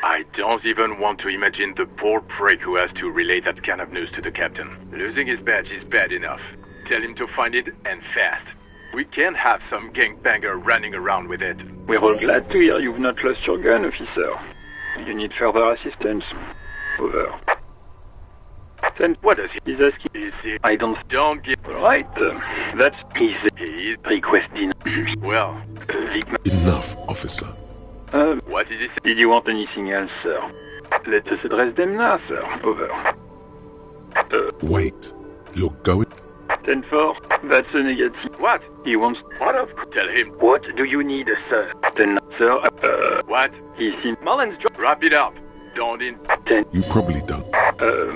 I don't even want to imagine the poor prick who has to relay that kind of news to the captain. Losing his badge is bad enough. Tell him to find it, and fast. We can't have some gangbanger running around with it. We're all glad to hear you've not lost your gun, officer. You need further assistance. Over. Then What does he... He's asking... Is he... I don't give... Right. That's... He is... requesting... Well... Enough, officer. What did he say? Did you want anything else, sir? Let us address them now, sir. Over. Wait. You're going? 10 4. That's a negative. What? He wants... What of... Tell him. What do you need, sir? 10, sir. What? He seems... Mullins, wrap it up. Don't in... 10. You probably don't.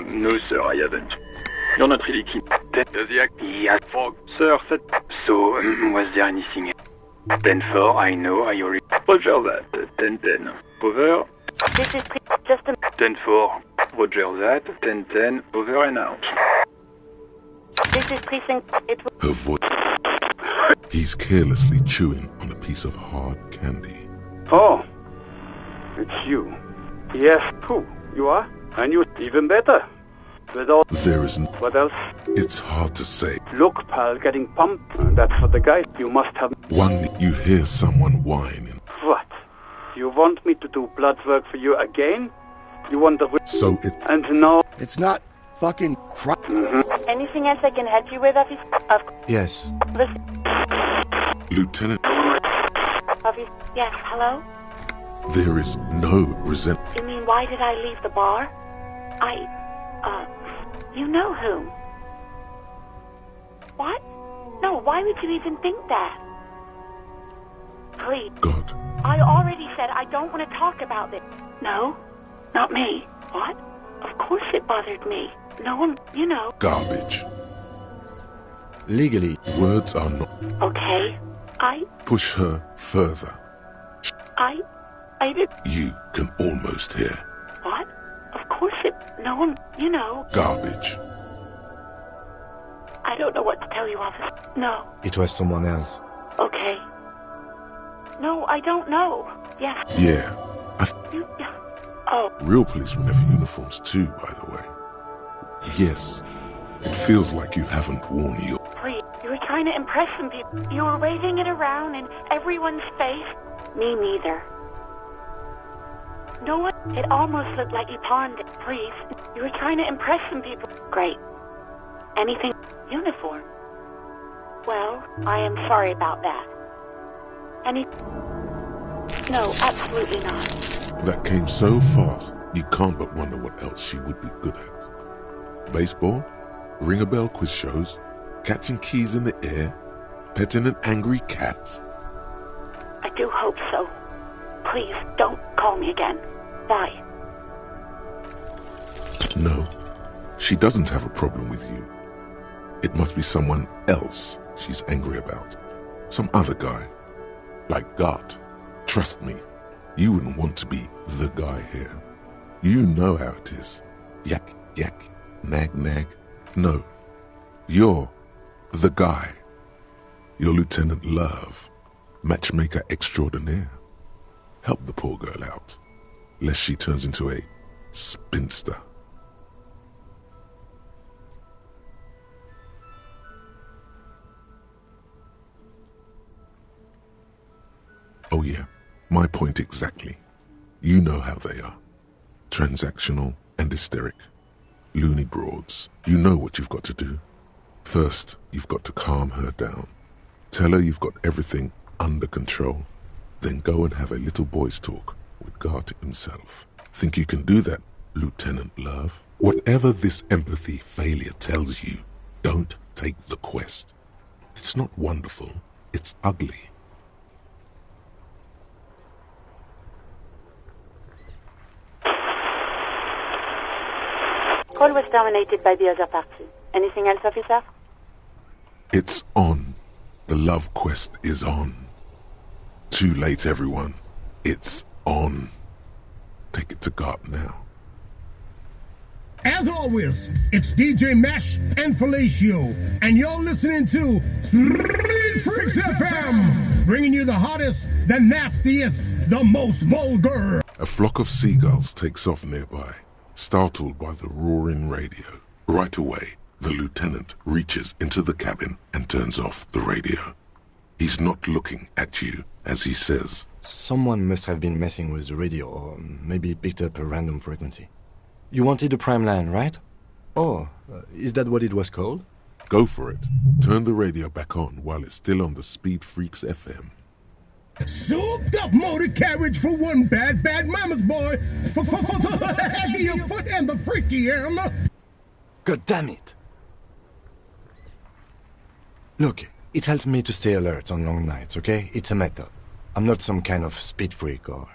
No, sir, I haven't. You're not really keen. 10. Does he act... He has... Fog. Sir, said... So, was there anything... 10 4, I know, I already... Roger that. 10 10. Over. This is just a... 10 4. Roger that. 10 10. Over and out. This is precinct... It will... Her voice. He's carelessly chewing on a piece of hard candy. Oh, it's you. Yes, who? You are? And you even better. Without... There isn't... What else? It's hard to say. Look, pal, getting pumped. That's for the guy. You must have... One, you hear someone whining. What? You want me to do blood work for you again? You want the... So it... And now... It's not fucking crap. Anything else I can help you with, officer? Yes. Listen, Lieutenant, officer. Yes, hello? there is no resentment. You mean, why did I leave the bar? You know who. What? No, why would you even think that? Please. God. I already said I don't want to talk about this. No, not me. What? Of course it bothered me. No one, you know. Garbage. Legally. Words are not... Okay. Push her further. I did... You can almost hear. What? Of course it... No one, you know. Garbage. I don't know what to tell you, officer. No. It was someone else. Okay. No, I don't know. Yes. Yeah. Oh. Real policemen have uniforms too, by the way. Yes. It feels like you haven't worn your... Please, you were trying to impress some people. You were waving it around in everyone's face. Me neither. No one... It almost looked like you pawned it. Please. You were trying to impress some people. Great. Anything... Uniform. Well, I am sorry about that. No, absolutely not. That came so fast, you can't but wonder what else she would be good at. Baseball? Ring-a-bell quiz shows? Catching keys in the air? Petting an angry cat? I do hope so. Please, don't call me again. Bye. No, she doesn't have a problem with you. It must be someone else she's angry about. Some other guy. Like Gart. Trust me, you wouldn't want to be the guy here. You know how it is. Yak, yak, nag, nag. No, you're the guy. You're Lieutenant Love, matchmaker extraordinaire. Help the poor girl out, lest she turns into a spinster. Oh yeah, my point exactly. You know how they are. Transactional and hysteric. Loony broads. You know what you've got to do. First, you've got to calm her down. Tell her you've got everything under control. Then go and have a little boy's talk with Gart himself. Think you can do that, Lieutenant Love? Whatever this empathy failure tells you, don't take the quest. It's not wonderful, it's ugly. Call was terminated by the other party. Anything else, officer? It's on. The love quest is on. Too late, everyone. It's on. Take it to Gart now. As always, it's DJ Mesh and Fellatio, and you're listening to Street Freaks FM, bringing you the hottest, the nastiest, the most vulgar. A flock of seagulls takes off nearby, startled by the roaring radio. Right away, the lieutenant reaches into the cabin and turns off the radio. He's not looking at you as he says, Someone must have been messing with the radio, or maybe picked up a random frequency. You wanted a prime line, right? Oh, is that what it was called? Go for it. Turn the radio back on while it's still on the Speed Freaks FM. Souped up motor carriage for one bad mama's boy. For the heavier foot and the freaky armor. God damn it! Look, it helps me to stay alert on long nights, okay? It's a method. I'm not some kind of speed freak or...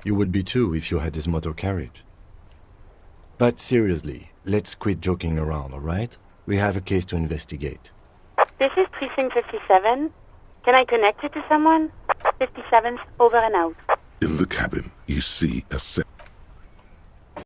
You would be too if you had this motor carriage. But seriously, let's quit joking around, alright? We have a case to investigate. This is Precinct 57. Can I connect you to someone? 57's over and out. In the cabin, you see a set